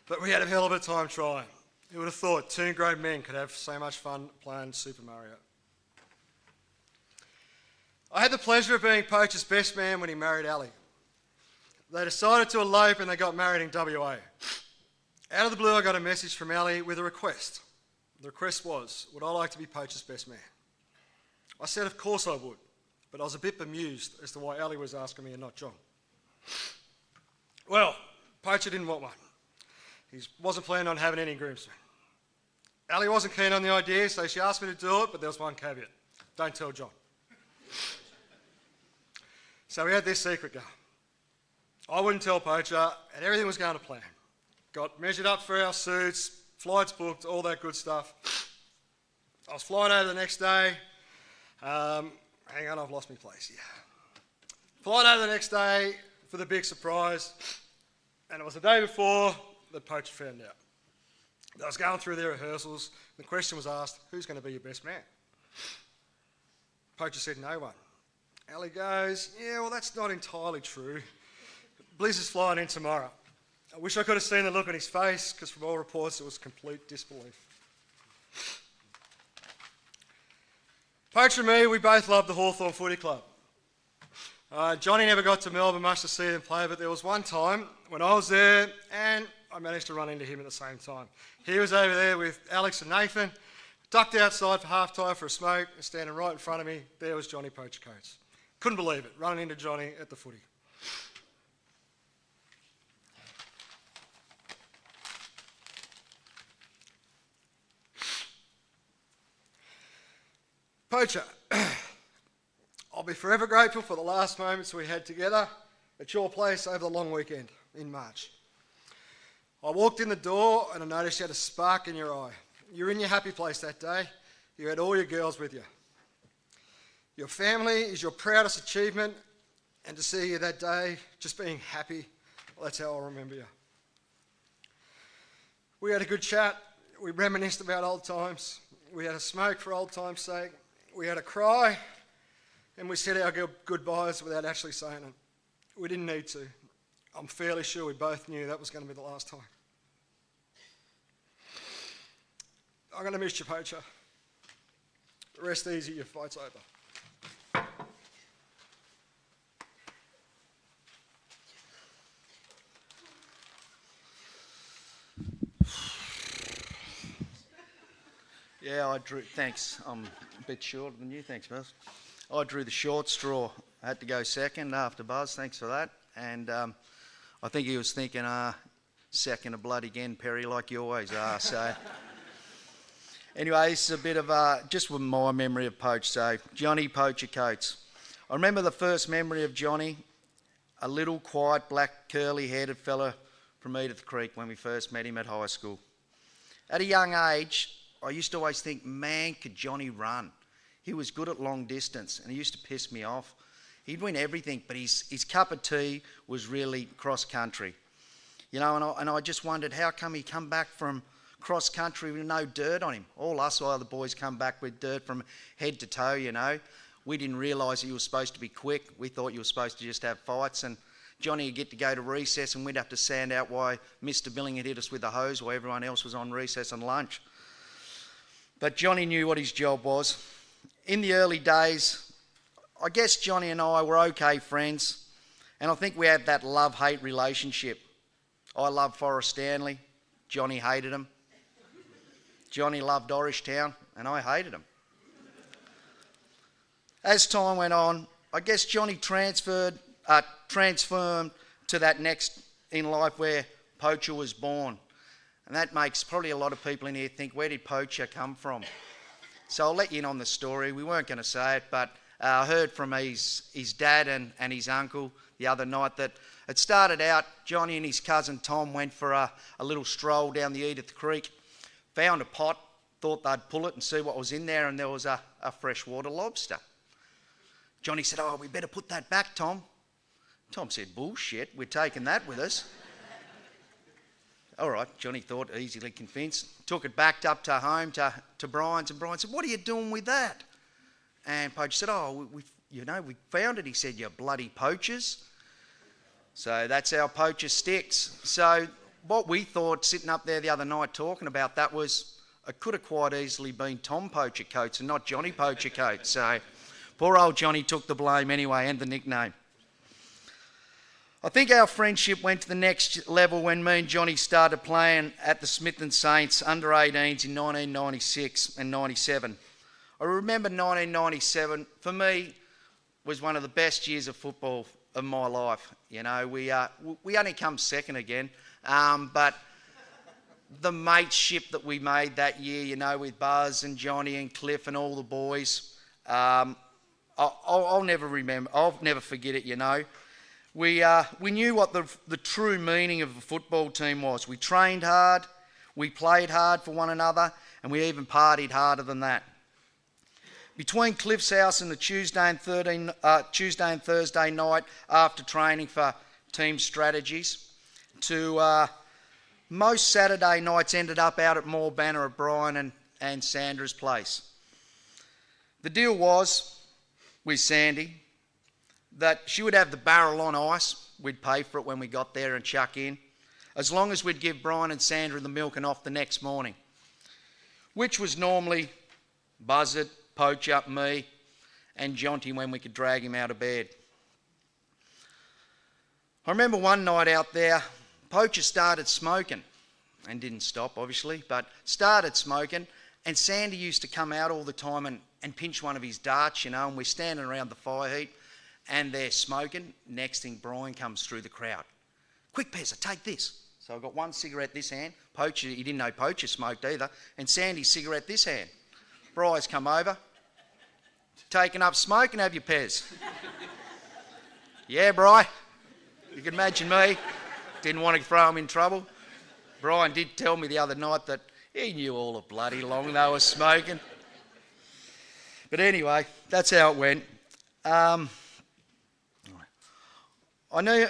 But we had a hell of a time trying. Who would have thought 2 grown men could have so much fun playing Super Mario? I had the pleasure of being Poacher's best man when he married Ali. They decided to elope and they got married in WA. Out of the blue, I got a message from Ali with a request. The request was, would I like to be Poacher's best man? I said, of course I would, but I was a bit bemused as to why Ali was asking me and not John. Well, Poacher didn't want one. He wasn't planning on having any groomsmen. Ali wasn't keen on the idea, so she asked me to do it, but there was one caveat. Don't tell John. So we had this secret going. I wouldn't tell Poacher, and everything was going to plan. Got measured up for our suits, flights booked, all that good stuff. I was flying over the next day. Hang on, I've lost my place here. Flying over the next day for the big surprise, and it was the day before that Poacher found out. I was going through their rehearsals, and the question was asked, who's going to be your best man? Poacher said, no one. Ali goes, yeah, well, that's not entirely true. Blizz is flying in tomorrow. I wish I could have seen the look on his face, because from all reports, it was complete disbelief. Poacher and me, we both loved the Hawthorn Footy Club. Johnny never got to Melbourne much to see them play, but there was one time when I was there, and I managed to run into him at the same time. He was over there with Alex and Nathan, ducked outside for half-time for a smoke, and standing right in front of me, there was Johnny Poacher Coates. Couldn't believe it, running into Johnny at the footy. Poacher, I'll be forever grateful for the last moments we had together at your place over the long weekend in March. I walked in the door and I noticed you had a spark in your eye. You were in your happy place that day. You had all your girls with you. Your family is your proudest achievement, and to see you that day just being happy, well, that's how I'll remember you. We had a good chat. We reminisced about old times. We had a smoke for old time's sake. We had a cry, and we said our goodbyes without actually saying it. We didn't need to. I'm fairly sure we both knew that was going to be the last time. I'm going to miss you, Poacher. Rest easy, your fight's over. Yeah, I drew. Thanks. I'm a bit shorter than you. Thanks, Buzz. I drew the short straw. I had to go second after Buzz. Thanks for that. And I think he was thinking, second a bloody again, Perry, like you always are. So anyway, this is a bit of just with my memory of Poach. So Johnny Poacher Coates. I remember the first memory of Johnny, a little quiet, black, curly-headed fella from Edith Creek when we first met him at high school. At a young age, I used to always think, man, could Johnny run? He was good at long distance, and he used to piss me off. He'd win everything, but his cup of tea was really cross-country. You know, and I just wondered, how come he come back from cross-country with no dirt on him? All us other boys come back with dirt from head to toe, you know. We didn't realise that you were supposed to be quick. We thought you were supposed to just have fights, and Johnny would get to go to recess, and we'd have to sand out why Mr. Billing had hit us with a hose while everyone else was on recess and lunch. But Johnny knew what his job was. In the early days, I guess Johnny and I were okay friends, and I think we had that love-hate relationship. I loved Forrest Stanley, Johnny hated him. Johnny loved Orishtown, and I hated him. As time went on, I guess Johnny transformed to that next in life where Poacher was born. And that makes probably a lot of people in here think, where did Poacher come from? So I'll let you in on the story. We weren't going to say it, but I heard from his dad and his uncle the other night that it started out, Johnny and his cousin Tom went for a little stroll down the Edith Creek, found a pot, thought they'd pull it and see what was in there, and there was a freshwater lobster. Johnny said, oh, we better put that back, Tom. Tom said, bullshit, we're taking that with us. All right, Johnny thought, easily convinced, took it back up to home to Brian's, and Brian said, what are you doing with that? And Poacher said, oh, we found it. He said, you bloody poachers. So that's how Poacher sticks. So what we thought sitting up there the other night talking about that was it could have quite easily been Tom Poacher Coates and not Johnny Poacher Coates. So poor old Johnny took the blame anyway and the nickname. I think our friendship went to the next level when me and Johnny started playing at the Smith & Saints under-18s in 1996 and 97. I remember 1997, for me, was one of the best years of football of my life. You know, we only come second again, but the mateship that we made that year, you know, with Buzz and Johnny and Cliff and all the boys, I'll never forget it, you know. We knew what the true meaning of a football team was. We trained hard, we played hard for one another, and we even partied harder than that. Between Cliff's house and the Tuesday and Thursday night after training for team strategies, to most Saturday nights ended up out at Moore Banner at Brian and Sandra's place. The deal was with Sandy that she would have the barrel on ice. We'd pay for it when we got there and chuck in, as long as we'd give Brian and Sandra the milk and off the next morning, which was normally Buzzard, Poacher, me, and Jonty when we could drag him out of bed. I remember one night out there, Poacher started smoking, and didn't stop obviously, but started smoking, and Sandy used to come out all the time and pinch one of his darts, you know, and we're standing around the fire heap, and they're smoking. Next thing, Brian comes through the crowd. Quick, Pezza, take this. So I got one cigarette this hand. Poacher, he didn't know Poacher smoked either. And Sandy's cigarette this hand. Bri's come over. Taking up smoking, have you, Pez? Yeah, Bri. You can imagine me. Didn't want to throw him in trouble. Brian did tell me the other night that he knew all the bloody long they were smoking. But anyway, that's how it went. I know.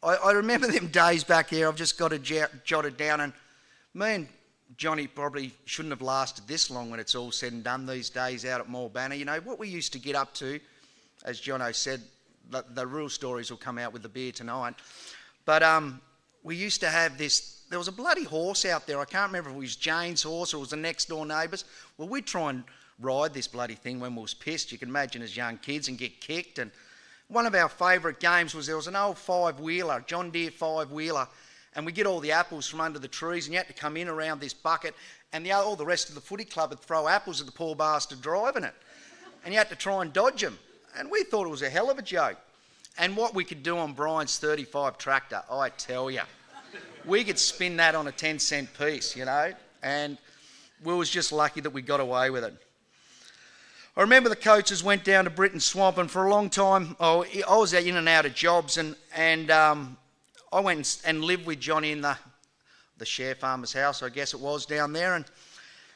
I remember them days back here. I've just got to jot it down. And me and Johnny probably shouldn't have lasted this long when it's all said and done these days out at Moorbanner. You know, what we used to get up to, as Jono said, the real stories will come out with the beer tonight. But we used to have this, there was a bloody horse out there. I can't remember if it was Jane's horse or it was the next door neighbours. Well, we'd try and ride this bloody thing when we was pissed. You can imagine as young kids, and get kicked. And one of our favourite games was there was an old five-wheeler, John Deere five-wheeler, and we get all the apples from under the trees, and you had to come in around this bucket, and all the rest of the footy club would throw apples at the poor bastard driving it, and you had to try and dodge them. And we thought it was a hell of a joke. And what we could do on Brian's 35 tractor, I tell you, we could spin that on a 10-cent piece, you know, and we was just lucky that we got away with it. I remember the coaches went down to Britton Swamp, and for a long time, I was in and out of jobs, and I went and lived with Johnny in the share farmer's house, I guess it was, down there,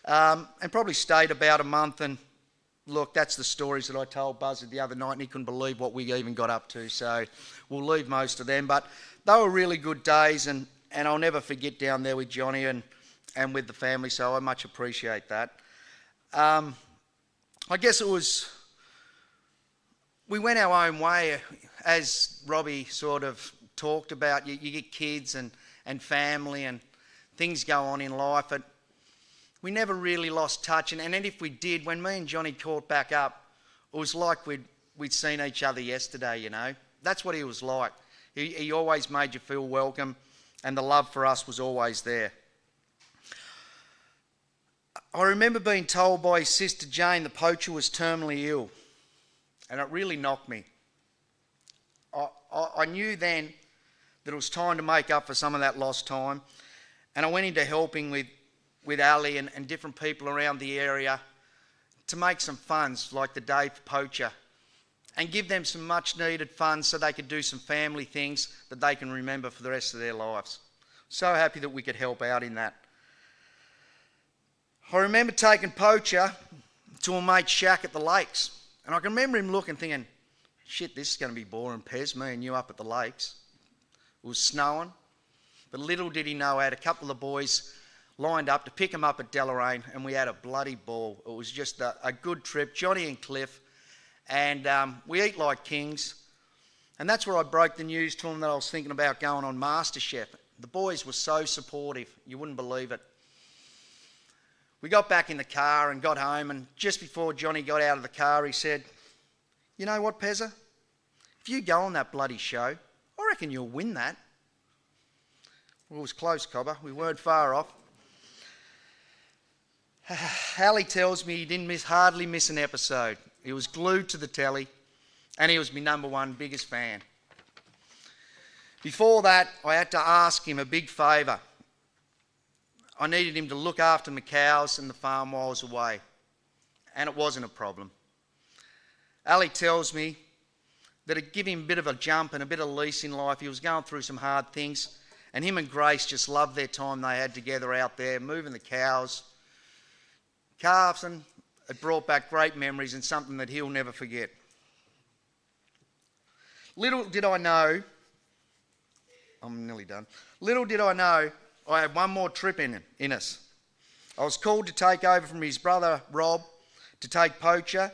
and probably stayed about a month. And look, that's the stories that I told Buzzard the other night, and he couldn't believe what we even got up to, so we'll leave most of them. But they were really good days, and I'll never forget down there with Johnny and with the family, so I much appreciate that. I guess it was, we went our own way, as Robbie sort of talked about. You get kids and family and things go on in life, but we never really lost touch. And if we did, when me and Johnny caught back up, it was like we'd seen each other yesterday, you know. That's what he was like. He always made you feel welcome, and the love for us was always there. I remember being told by his sister Jane the Poacher was terminally ill, and it really knocked me. I knew then that it was time to make up for some of that lost time, and I went into helping with Ali and different people around the area to make some funds like the day for Poacher, and give them some much needed funds so they could do some family things that they can remember for the rest of their lives. So happy that we could help out in that. I remember taking Poacher to a mate's shack at the lakes, and I can remember him looking thinking, shit, this is going to be boring, Pez, me and you up at the lakes. It was snowing, but little did he know I had a couple of the boys lined up to pick him up at Deloraine, and we had a bloody ball. It was just a good trip, Johnny and Cliff, and we eat like kings. And that's where I broke the news to them that I was thinking about going on MasterChef. The boys were so supportive, you wouldn't believe it. We got back in the car and got home, and just before Johnny got out of the car, he said, you know what, Pezza? If you go on that bloody show, I reckon you'll win that. Well, it was close, Cobber. We weren't far off. Hallie tells me he didn't hardly miss an episode. He was glued to the telly, and he was my #1 biggest fan. Before that, I had to ask him a big favour. I needed him to look after my cows and the farm while I was away, and it wasn't a problem. Ali tells me that it gave him a bit of a jump and a bit of lease in life. He was going through some hard things, and him and Grace just loved their time they had together out there, moving the cows, calves, and it brought back great memories and something that he'll never forget. Little did I know, I'm nearly done, little did I know I had one more trip in us. I was called to take over from his brother Rob to take Poacher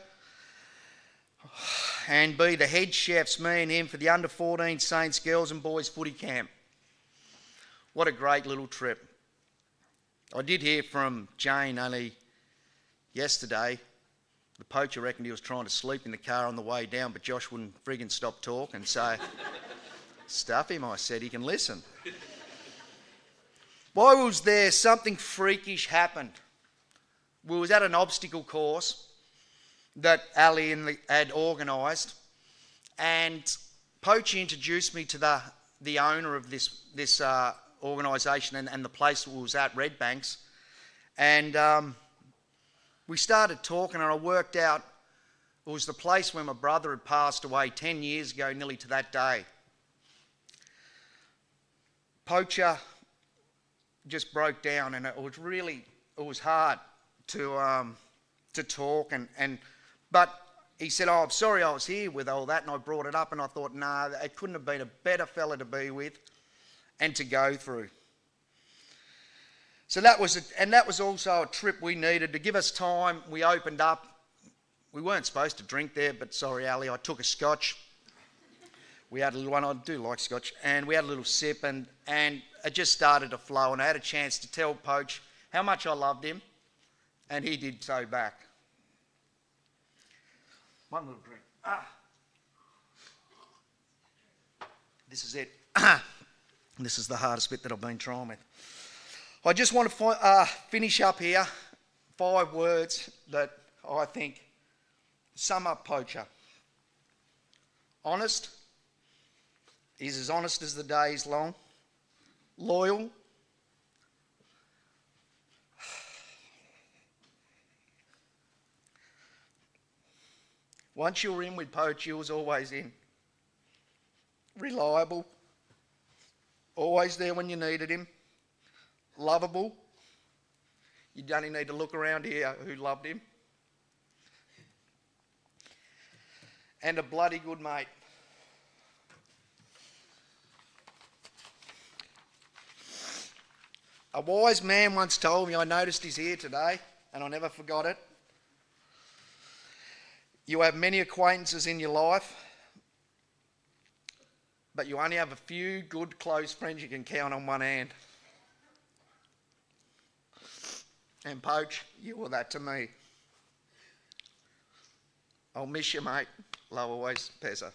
and be the head chefs, me and him, for the under-14 Saints girls and boys footy camp. What a great little trip. I did hear from Jane only yesterday. The Poacher reckoned he was trying to sleep in the car on the way down, but Josh wouldn't friggin' stop talking, so stuff him, I said, he can listen. While we was there, something freakish happened. We was at an obstacle course that Ali had organised, and Poacher introduced me to the owner of this organisation and the place we was at, Redbanks, and we started talking, and I worked out it was the place where my brother had passed away 10 years ago, nearly to that day. Poacher just broke down, and it was hard to talk, but he said, "Oh, I'm sorry I was here with all that," and I brought it up, and I thought, nah, it couldn't have been a better fella to be with and to go through. So that was also a trip we needed to give us time. We opened up. We weren't supposed to drink there, but sorry, Ali, I took a scotch. We had a little one. I do like scotch, and we had a little sip, and it just started to flow, and I had a chance to tell Poach how much I loved him, and he did so back. One little drink. This is it. This is the hardest bit that I've been trying with. I just want to finish up here 5 words that I think sum up Poacher. Honest. He's as honest as the day is long. Loyal. Once you were in with Poach, you was always in. Reliable. Always there when you needed him. Lovable. You only need to look around here who loved him. And a bloody good mate. A wise man once told me, I noticed he's here today, and I never forgot it. You have many acquaintances in your life, but you only have a few good close friends you can count on one hand. And Poach, you were that to me. I'll miss you, mate. Love always, Pezza.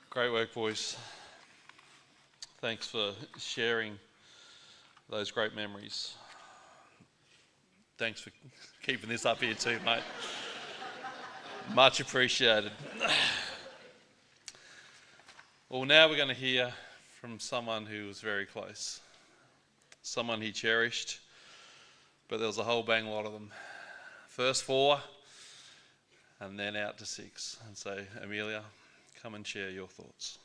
Great work, boys. Thanks for sharing those great memories. Thanks for keeping this up here too, mate. Much appreciated. Well, now we're going to hear from someone who was very close. Someone he cherished, but there was a whole bang lot of them. First 4, and then out to 6. And so, Amelia, come and share your thoughts.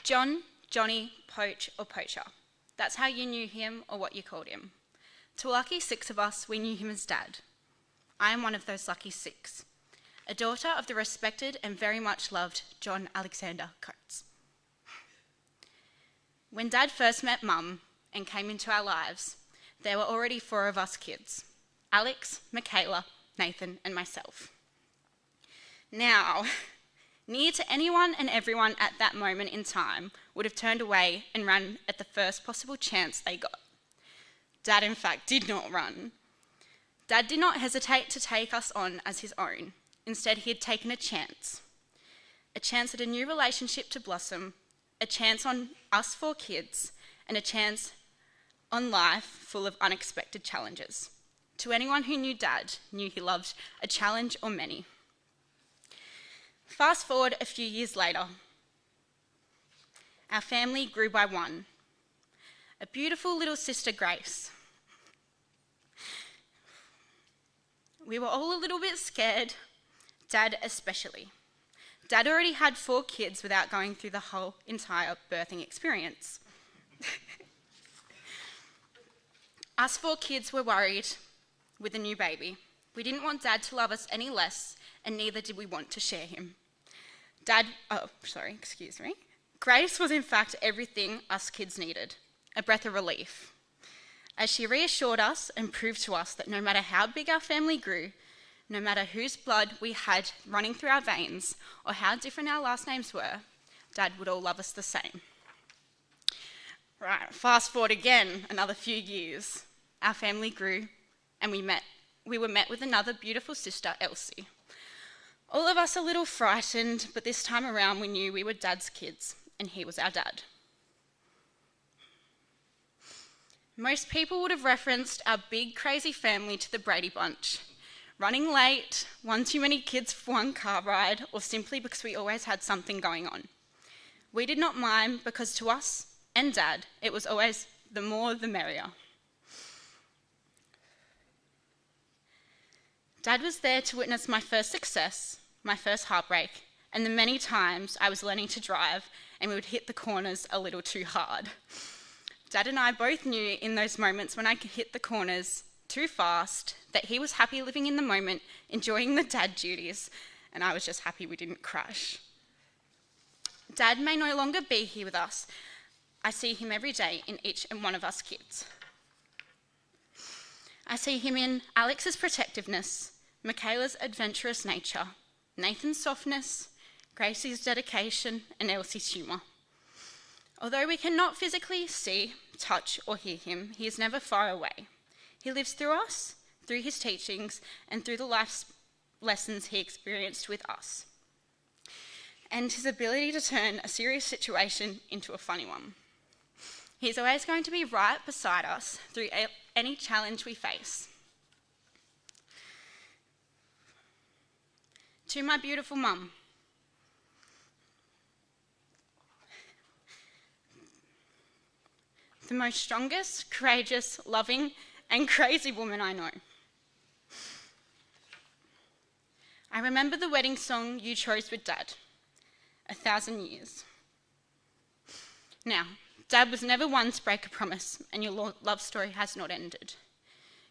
John, Johnny, Poach or Poacher. That's how you knew him or what you called him. To a lucky 6 of us, we knew him as Dad. I am one of those lucky 6. A daughter of the respected and very much loved John Alexander Coates. When Dad first met Mum and came into our lives, there were already 4 of us kids. Alex, Michaela, Nathan and myself. Now, near to anyone and everyone at that moment in time would have turned away and run at the first possible chance they got. Dad, in fact, did not run. Dad did not hesitate to take us on as his own. Instead, he had taken a chance at a new relationship to blossom, a chance on us 4 kids, and a chance on life full of unexpected challenges. To anyone who knew Dad, knew he loved a challenge or many. Fast forward a few years later, our family grew by 1. A beautiful little sister, Grace. We were all a little bit scared, Dad especially. Dad already had 4 kids without going through the whole entire birthing experience. Us 4 kids were worried with a new baby. We didn't want Dad to love us any less, and neither did we want to share him. Grace was in fact everything us kids needed, a breath of relief. As she reassured us and proved to us that no matter how big our family grew, no matter whose blood we had running through our veins, or how different our last names were, Dad would all love us the same. Right, fast forward again another few years. Our family grew, and we were met with another beautiful sister, Elsie. All of us a little frightened, but this time around we knew we were Dad's kids, and he was our dad. Most people would have referenced our big crazy family to the Brady Bunch. Running late, one too many kids for one car ride, or simply because we always had something going on. We did not mind because to us and Dad, it was always the more the merrier. Dad was there to witness my first success, my first heartbreak, and the many times I was learning to drive and we would hit the corners a little too hard. Dad and I both knew in those moments when I could hit the corners too fast that he was happy living in the moment, enjoying the dad duties, and I was just happy we didn't crash. Dad may no longer be here with us. I see him every day in each and one of us kids. I see him in Alex's protectiveness, Michaela's adventurous nature, Nathan's softness, Gracie's dedication, and Elsie's humour. Although we cannot physically see, touch, or hear him, he is never far away. He lives through us, through his teachings, and through the life lessons he experienced with us, and his ability to turn a serious situation into a funny one. He's always going to be right beside us through any challenge we face. To my beautiful mum, the most strongest, courageous, loving, and crazy woman I know. I remember the wedding song you chose with Dad, 1,000 Years. Now, Dad was never one to break a promise, and your love story has not ended.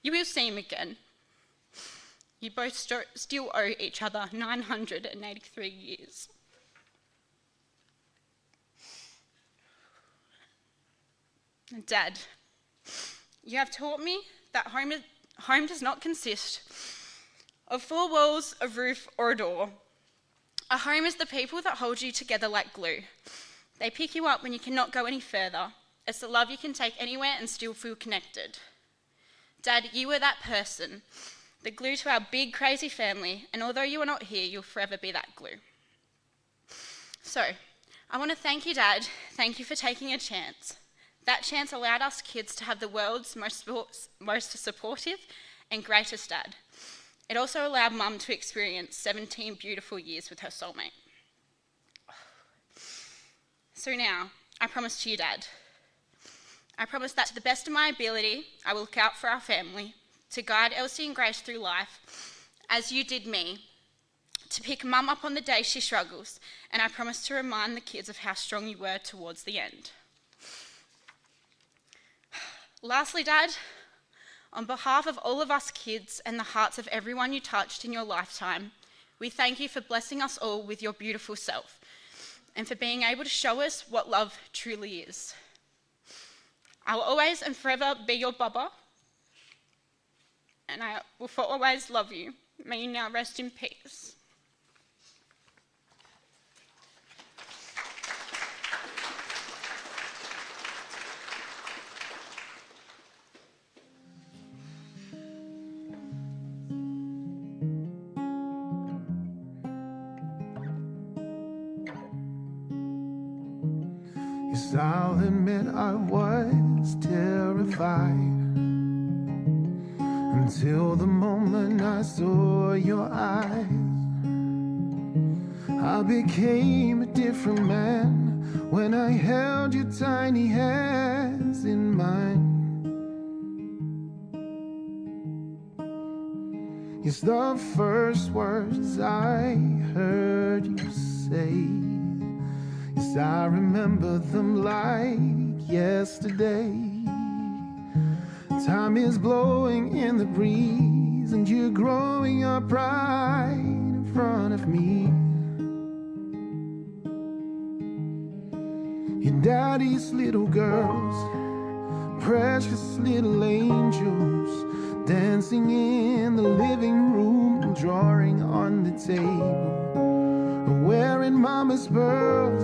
You will see him again. You both still owe each other 983 years. Dad, you have taught me that home does not consist of 4 walls, a roof, or a door. A home is the people that hold you together like glue. They pick you up when you cannot go any further. It's the love you can take anywhere and still feel connected. Dad, you were that person, the glue to our big, crazy family, and although you are not here, you'll forever be that glue. So, I want to thank you, Dad. Thank you for taking a chance. That chance allowed us kids to have the world's most supportive and greatest dad. It also allowed Mum to experience 17 beautiful years with her soulmate. So now, I promise to you, Dad. I promise that to the best of my ability, I will look out for our family, to guide Elsie and Grace through life, as you did me, to pick Mum up on the day she struggles, and I promise to remind the kids of how strong you were towards the end. Lastly, Dad, on behalf of all of us kids and the hearts of everyone you touched in your lifetime, we thank you for blessing us all with your beautiful self and for being able to show us what love truly is. I will always and forever be your Bubba, and I will for always love you. May you now rest in peace. Yes, I'll admit I was terrified until the moment I saw your eyes. I became a different man when I held your tiny hands in mine. Yes, the first words I heard you say, yes, I remember them like yesterday. Time is blowing in the breeze, and you're growing up right in front of me. Your daddy's little girls, precious little angels, dancing in the living room and drawing on the table, wearing mama's pearls,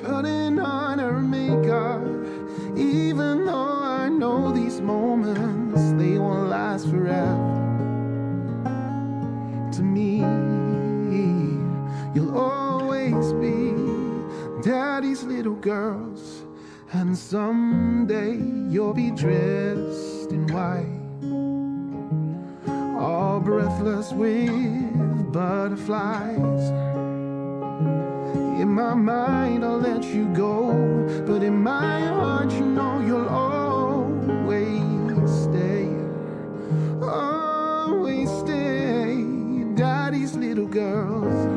putting on her makeup. Even though I know these moments, they won't last forever. To me, you'll always be daddy's little girls, And someday you'll be dressed in white, all breathless with butterflies. In my mind I'll let you go, but in my heart you know you'll always stay. Always stay. Daddy's little girls,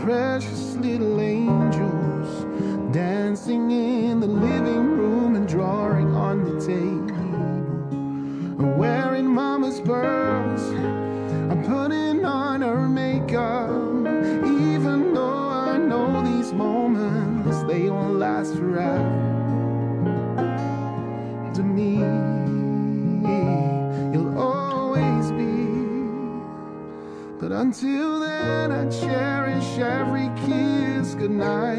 precious little angels, dancing in the living room and drawing on the table, wearing mama's pearls, I'm putting on her makeup. Even though I know these moments, they won't last forever. To me, you'll always be. But until then, I cherish every kiss goodnight,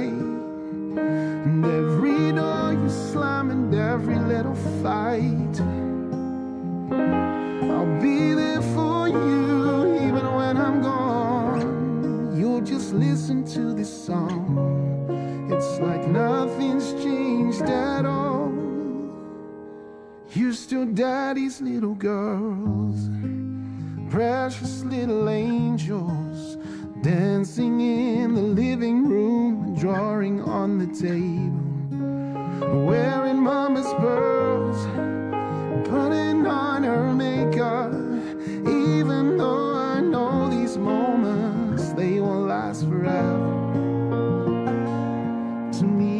and every door you slam, and every little fight. I'll be there for you even when I'm gone. You'll just listen to this song. It's like nothing's changed at all. You're still daddy's little girls, precious little angels, dancing in the living room, drawing on the table, wearing mama's pearls, putting on her makeup. Even though I know these moments, they won't last forever. To me,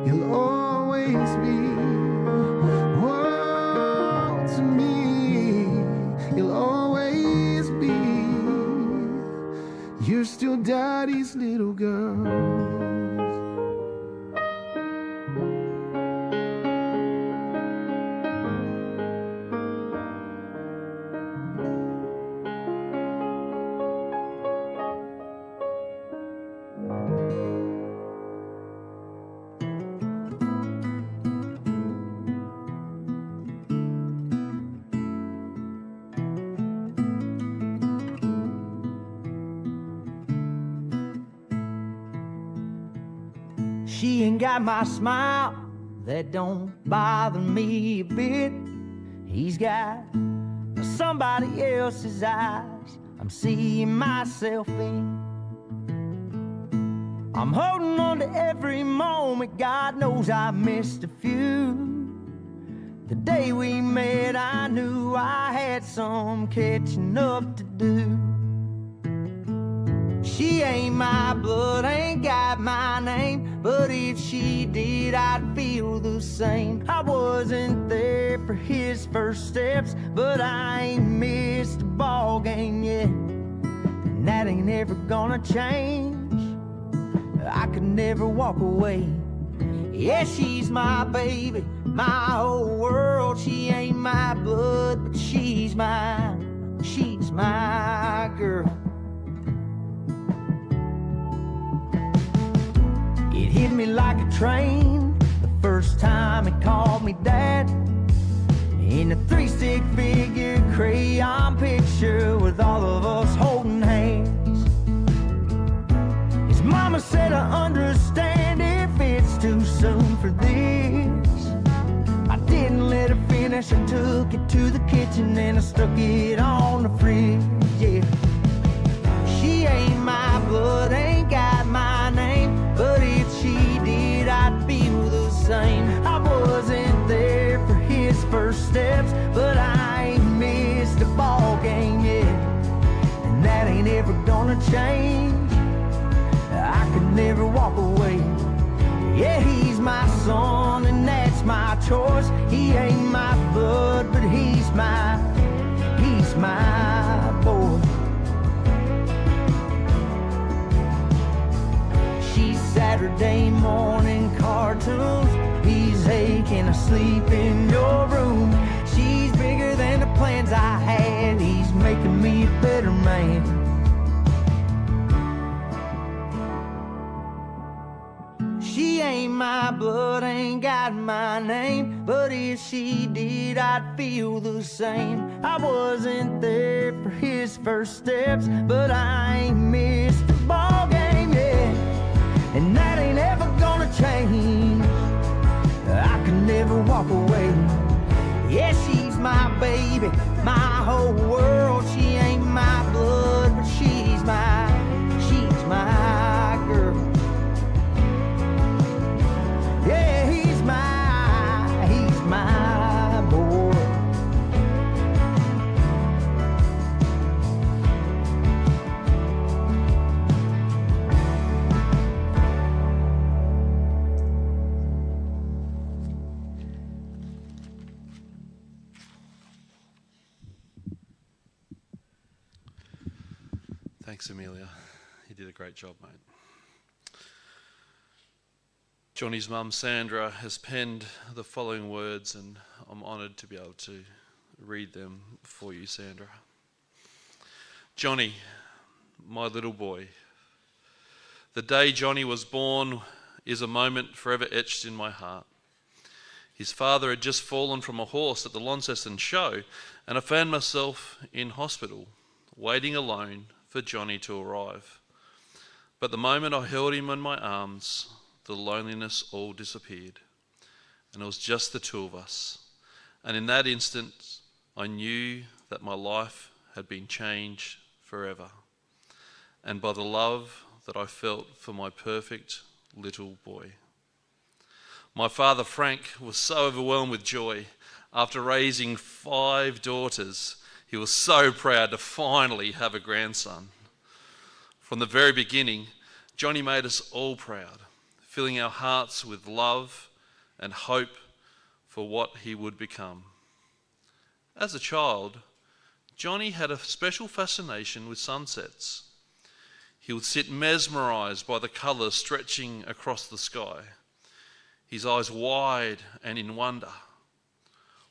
you'll always be. Whoa, to me, you'll always be. You're still daddy's little girl. She ain't got my smile, that don't bother me a bit. He's got somebody else's eyes I'm seeing myself in. I'm holding on to every moment, God knows I missed a few. The day we met I knew I had some catching up to do. She ain't my blood, ain't got my name, but if she did, I'd feel the same. I wasn't there for his first steps, but I ain't missed a ball game yet, and that ain't ever gonna change. I could never walk away. Yeah, she's my baby, my whole world. She ain't my blood, but she's my girl. It hit me like a train the first time he called me dad, in a 3-stick figure crayon picture with all of us holding hands. His mama said, I understand if it's too soon for this. I didn't let her finish, I took it to the kitchen and I stuck it on the fridge, yeah. She ain't my blood, ain't got my name, but if she did, I'd feel the same. I wasn't there for his first steps, but I ain't missed a ball game yet, and that ain't ever gonna change. I could never walk away. Yeah, he's my son and that's my choice. He ain't my blood, but he's my boy. Saturday morning cartoons, he's aching asleep in your room. She's bigger than the plans I had, he's making me a better man. She ain't my blood, ain't got my name, but if she did, I'd feel the same. I wasn't there for his first steps, but I ain't missed the ball game yet, and that ain't ever gonna change. walk away. Yeah, she's my baby, my whole world. She ain't my blood, but she's my girl. Yeah, he's my boy. Thanks, Amelia. You did a great job, mate. Johnny's mum, Sandra, has penned the following words, and I'm honoured to be able to read them for you, Sandra. Johnny, my little boy. The day Johnny was born is a moment forever etched in my heart. His father had just fallen from a horse at the Launceston show, and I found myself in hospital, waiting alone for Johnny to arrive. But the moment I held him in my arms, the loneliness all disappeared, and it was just the two of us. And in that instant, I knew that my life had been changed forever, and by the love that I felt for my perfect little boy. My father, Frank, was so overwhelmed with joy. After raising 5 daughters, he was so proud to finally have a grandson. From the very beginning, Johnny made us all proud, filling our hearts with love and hope for what he would become. As a child, Johnny had a special fascination with sunsets. He would sit mesmerised by the colours stretching across the sky, his eyes wide and in wonder.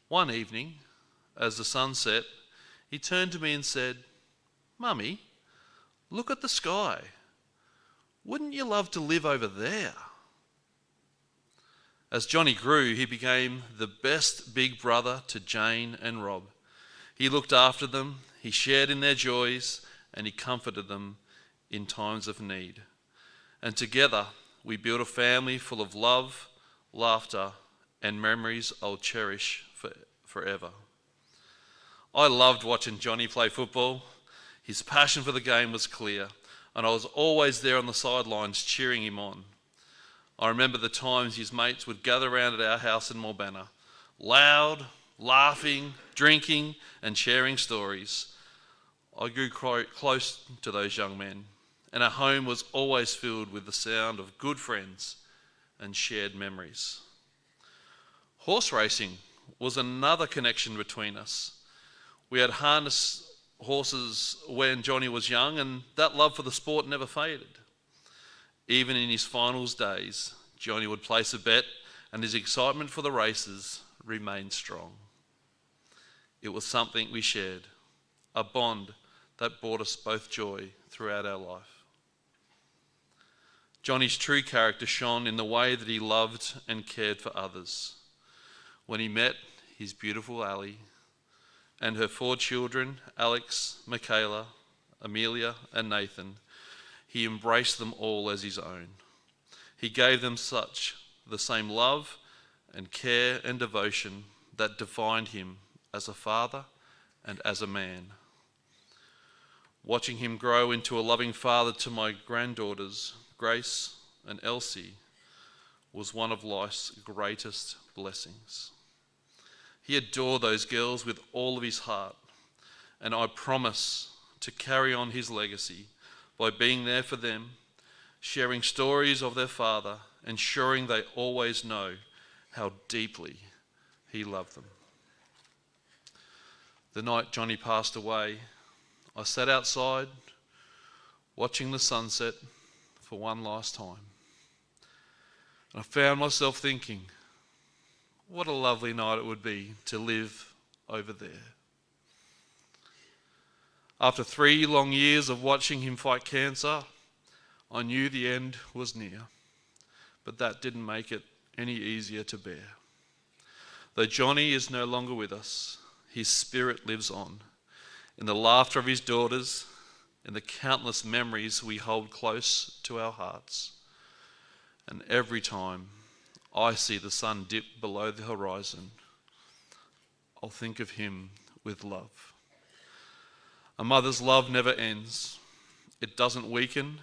One evening, as the sun set, he turned to me and said, "Mummy, look at the sky. Wouldn't you love to live over there?" As Johnny grew, he became the best big brother to Jane and Rob. He looked after them, he shared in their joys, and he comforted them in times of need. And together, we built a family full of love, laughter, and memories I'll cherish forever. I loved watching Johnny play football. His passion for the game was clear, and I was always there on the sidelines cheering him on. I remember the times his mates would gather around at our house in Mulbanna, loud, laughing, drinking, and sharing stories. I grew close to those young men, and our home was always filled with the sound of good friends and shared memories. Horse racing was another connection between us. We had harnessed horses when Johnny was young, and that love for the sport never faded. Even in his finals days, Johnny would place a bet, and his excitement for the races remained strong. It was something we shared, a bond that brought us both joy throughout our life. Johnny's true character shone in the way that he loved and cared for others. When he met his beautiful Ali and her 4 children, Alex, Michaela, Amelia, and Nathan, he embraced them all as his own. He gave them the same love and care and devotion that defined him as a father and as a man. Watching him grow into a loving father to my granddaughters, Grace and Elsie, was one of life's greatest blessings. He adored those girls with all of his heart, and I promise to carry on his legacy by being there for them, sharing stories of their father, ensuring they always know how deeply he loved them. The night Johnny passed away, I sat outside watching the sunset for one last time. And I found myself thinking, what a lovely night it would be to live over there. After 3 long years of watching him fight cancer, I knew the end was near, but that didn't make it any easier to bear. Though Johnny is no longer with us, his spirit lives on, in the laughter of his daughters, in the countless memories we hold close to our hearts. And every time I see the sun dip below the horizon, I'll think of him with love. A mother's love never ends. It doesn't weaken,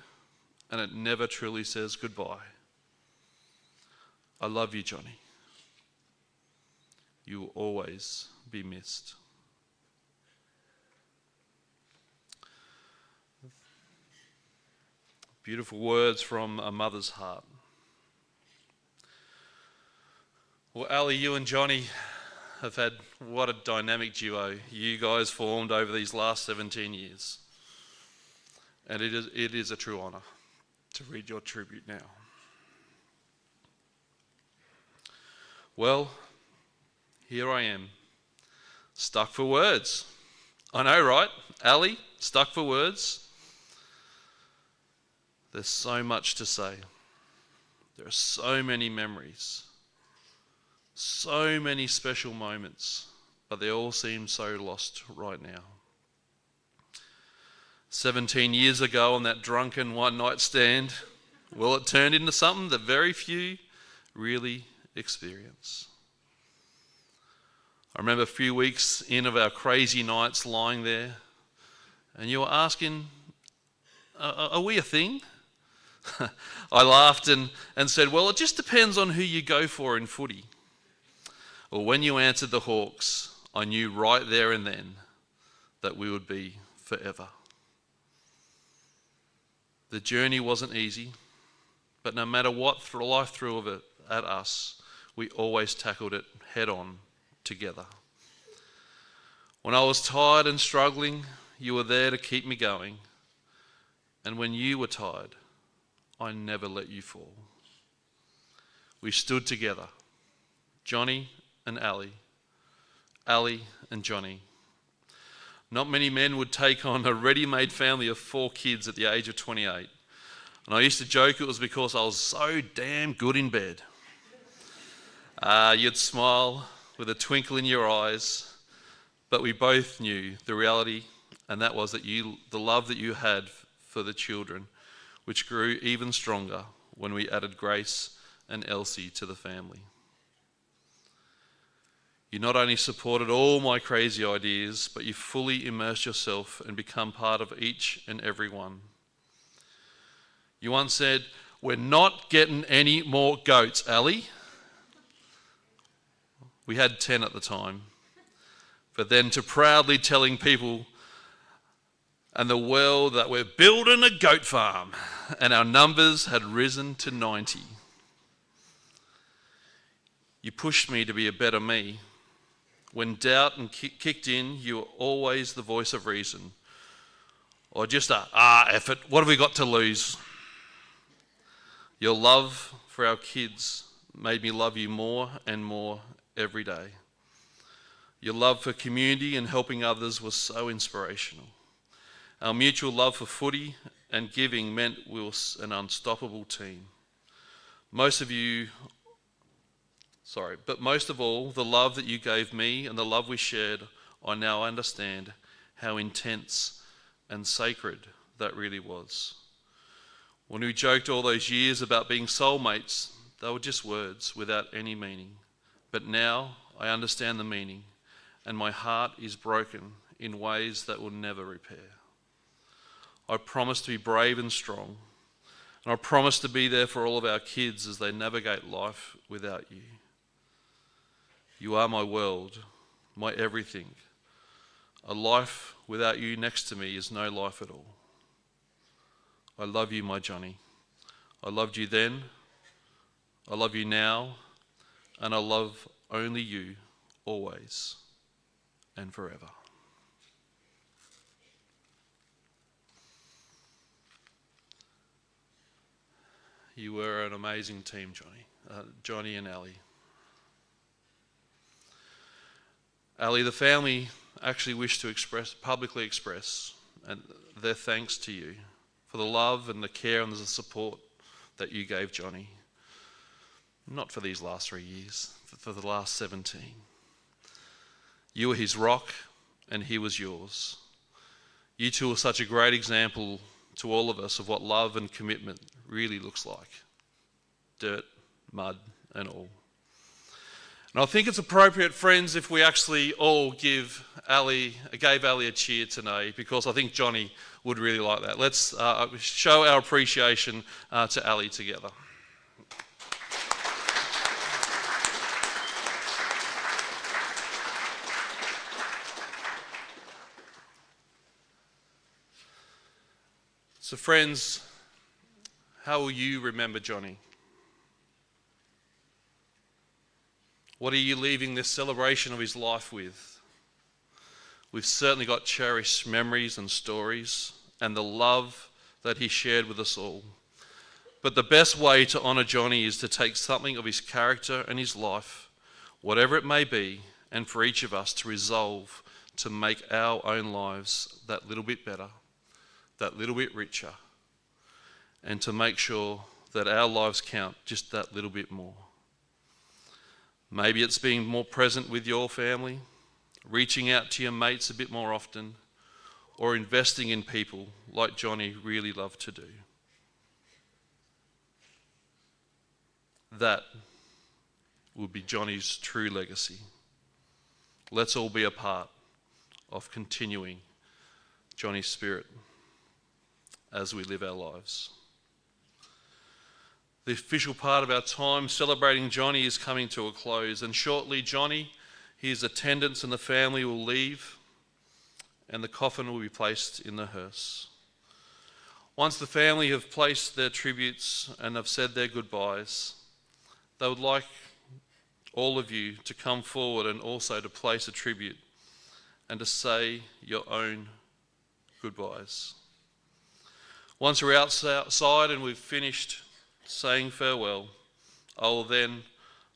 and it never truly says goodbye. I love you, Johnny. You will always be missed. Beautiful words from a mother's heart. Well, Ali, you and Johnny have had what a dynamic duo you guys formed over these last 17 years. And it is a true honour to read your tribute now. Well, here I am, stuck for words. I know, right? Ali, stuck for words. There's so much to say. There are so many memories, so many special moments, but they all seem so lost right now. 17 years ago on that drunken one-night stand, well, it turned into something that very few really experience. I remember a few weeks in of our crazy nights lying there, and you were asking, are we a thing? I laughed and said, well, it just depends on who you go for in footy. Well, when you answered the Hawks, I knew right there and then that we would be forever. The journey wasn't easy, but no matter what life threw it at us, we always tackled it head on together. When I was tired and struggling, you were there to keep me going. And when you were tired, I never let you fall. We stood together, Johnny and Ali, Ali and Johnny. Not many men would take on a ready-made family of 4 kids at the age of 28. And I used to joke it was because I was so damn good in bed. You'd smile with a twinkle in your eyes, but we both knew the reality, and that was that the love that you had for the children, which grew even stronger when we added Grace and Elsie to the family. You not only supported all my crazy ideas, but you fully immersed yourself and become part of each and every one. You once said, "We're not getting any more goats, Ali." We had 10 at the time. But then to proudly telling people and the world that we're building a goat farm, and our numbers had risen to 90. You pushed me to be a better me. When doubt and kicked in, you were always the voice of reason. Or just effort, what have we got to lose? Your love for our kids made me love you more and more every day. Your love for community and helping others was so inspirational. Our mutual love for footy and giving meant we were an unstoppable team. Most of all, the love that you gave me and the love we shared, I now understand how intense and sacred that really was. When we joked all those years about being soulmates, they were just words without any meaning. But now I understand the meaning, and my heart is broken in ways that will never repair. I promise to be brave and strong, and I promise to be there for all of our kids as they navigate life without you. You are my world, my everything. A life without you next to me is no life at all. I love you, my Johnny. I loved you then, I love you now, and I love only you, always and forever. You were an amazing team, Johnny and Ali. Ali, the family actually wished to publicly express their thanks to you for the love and the care and the support that you gave Johnny. Not for these last 3 years, for the last 17. You were his rock and he was yours. You two are such a great example to all of us of what love and commitment really looks like. Dirt, mud, and all. And I think it's appropriate, friends, if we actually all gave Ali a cheer today, because I think Johnny would really like that. Let's show our appreciation to Ali together. So friends, how will you remember Johnny? What are you leaving this celebration of his life with? We've certainly got cherished memories and stories and the love that he shared with us all. But the best way to honour Johnny is to take something of his character and his life, whatever it may be, and for each of us to resolve to make our own lives that little bit better, that little bit richer, and to make sure that our lives count just that little bit more. Maybe it's being more present with your family, reaching out to your mates a bit more often, or investing in people like Johnny really loved to do. That will be Johnny's true legacy. Let's all be a part of continuing Johnny's spirit as we live our lives. The official part of our time celebrating Johnny is coming to a close, and shortly Johnny, his attendants and the family will leave, and the coffin will be placed in the hearse. Once the family have placed their tributes and have said their goodbyes, they would like all of you to come forward and also to place a tribute and to say your own goodbyes. Once we're outside and we've finished saying farewell, I will then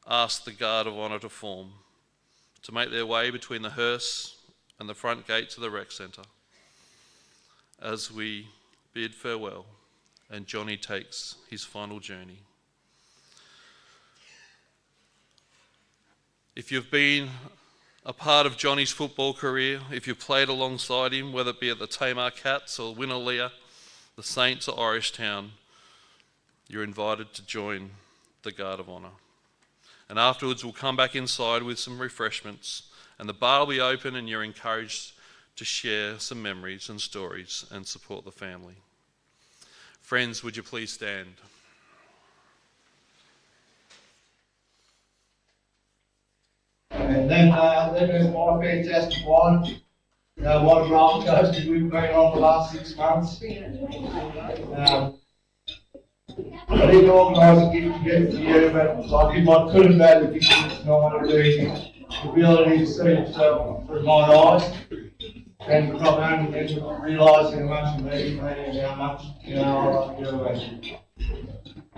ask the guard of honour to form, to make their way between the hearse and the front gate to the rec centre as we bid farewell and Johnny takes his final journey. If you've been a part of Johnny's football career, if you've played alongside him, whether it be at the Tamar Cats or Winnaleah, the Saints or Irish Town, you're invited to join the Guard of Honour. And afterwards we'll come back inside with some refreshments, and the bar will be open and you're encouraged to share some memories and stories and support the family. Friends, would you please stand? And then there's my fantastic wine. What a roller coaster we've been on the last 6 months. I didn't organise a gift to get for you, but I could have had a gift tonight of the ability to see yourself through my eyes and to come home and realise how much you mean to me and how much I love you.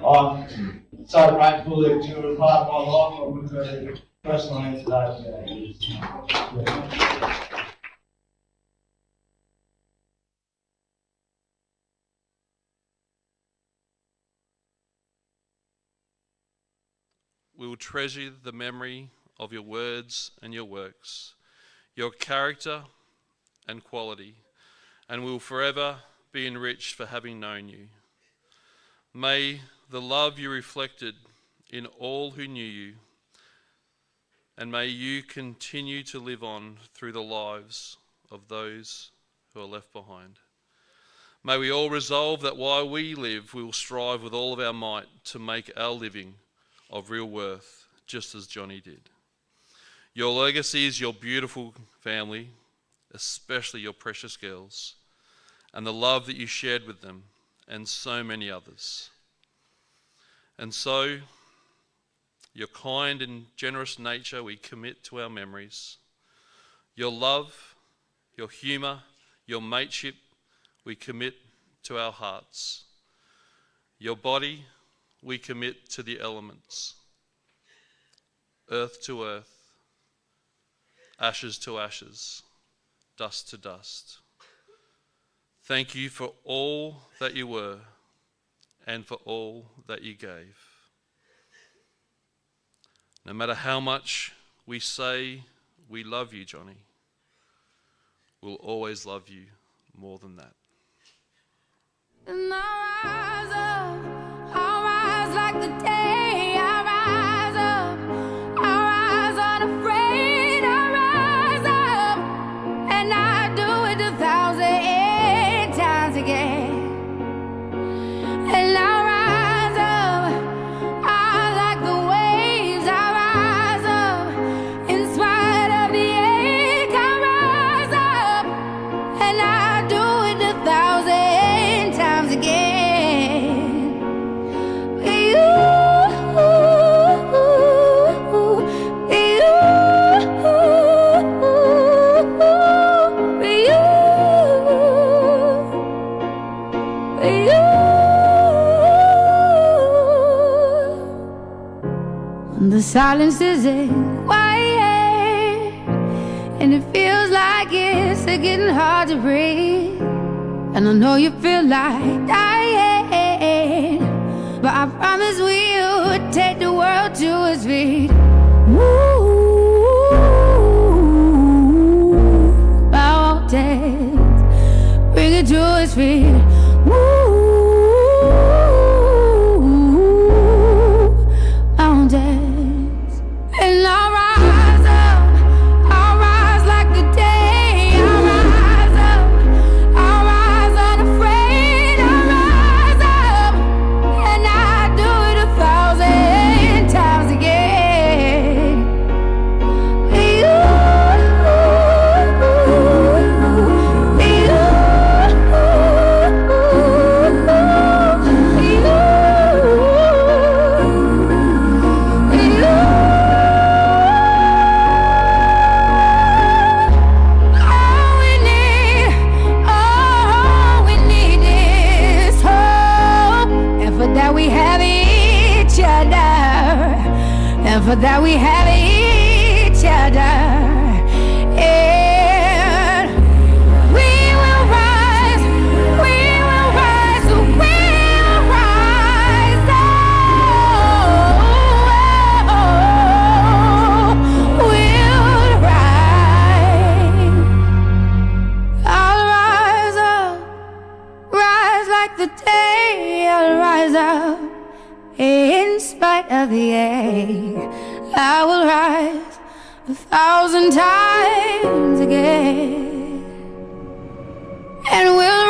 I'm so grateful that you were part of my life. I wouldn't be the person I am today. We will treasure the memory of your words and your works, your character and quality, and we will forever be enriched for having known you. May the love you reflected in all who knew you, and may you continue to live on through the lives of those who are left behind. May we all resolve that while we live, we will strive with all of our might to make our living of real worth, just as Johnny did. Your legacy is your beautiful family, especially your precious girls, and the love that you shared with them, and so many others. And so, your kind and generous nature we commit to our memories. Your love, your humour, your mateship we commit to our hearts. Your body we commit to the elements, earth to earth, ashes to ashes, dust to dust. Thank you for all that you were and for all that you gave. No matter how much we say we love you, Johnny, we'll always love you more than that. And I rise up, I rise like the day, I rise The silence isn't quiet, and it feels like it's getting hard to breathe. And I know you feel like dying, but I promise we'll take the world to its feet. Mountains, bring it to its feet. Mountains, and I'll rise up, I'll rise like the day. I'll rise up, I'll rise unafraid. I'll rise up, and I'll do it 1,000 times again. For that we have each other, and we will rise, we will rise, we will rise, we'll rise. I'll rise up, rise like the day. I'll rise up in spite of the ache. I will rise 1,000 times again, and we'll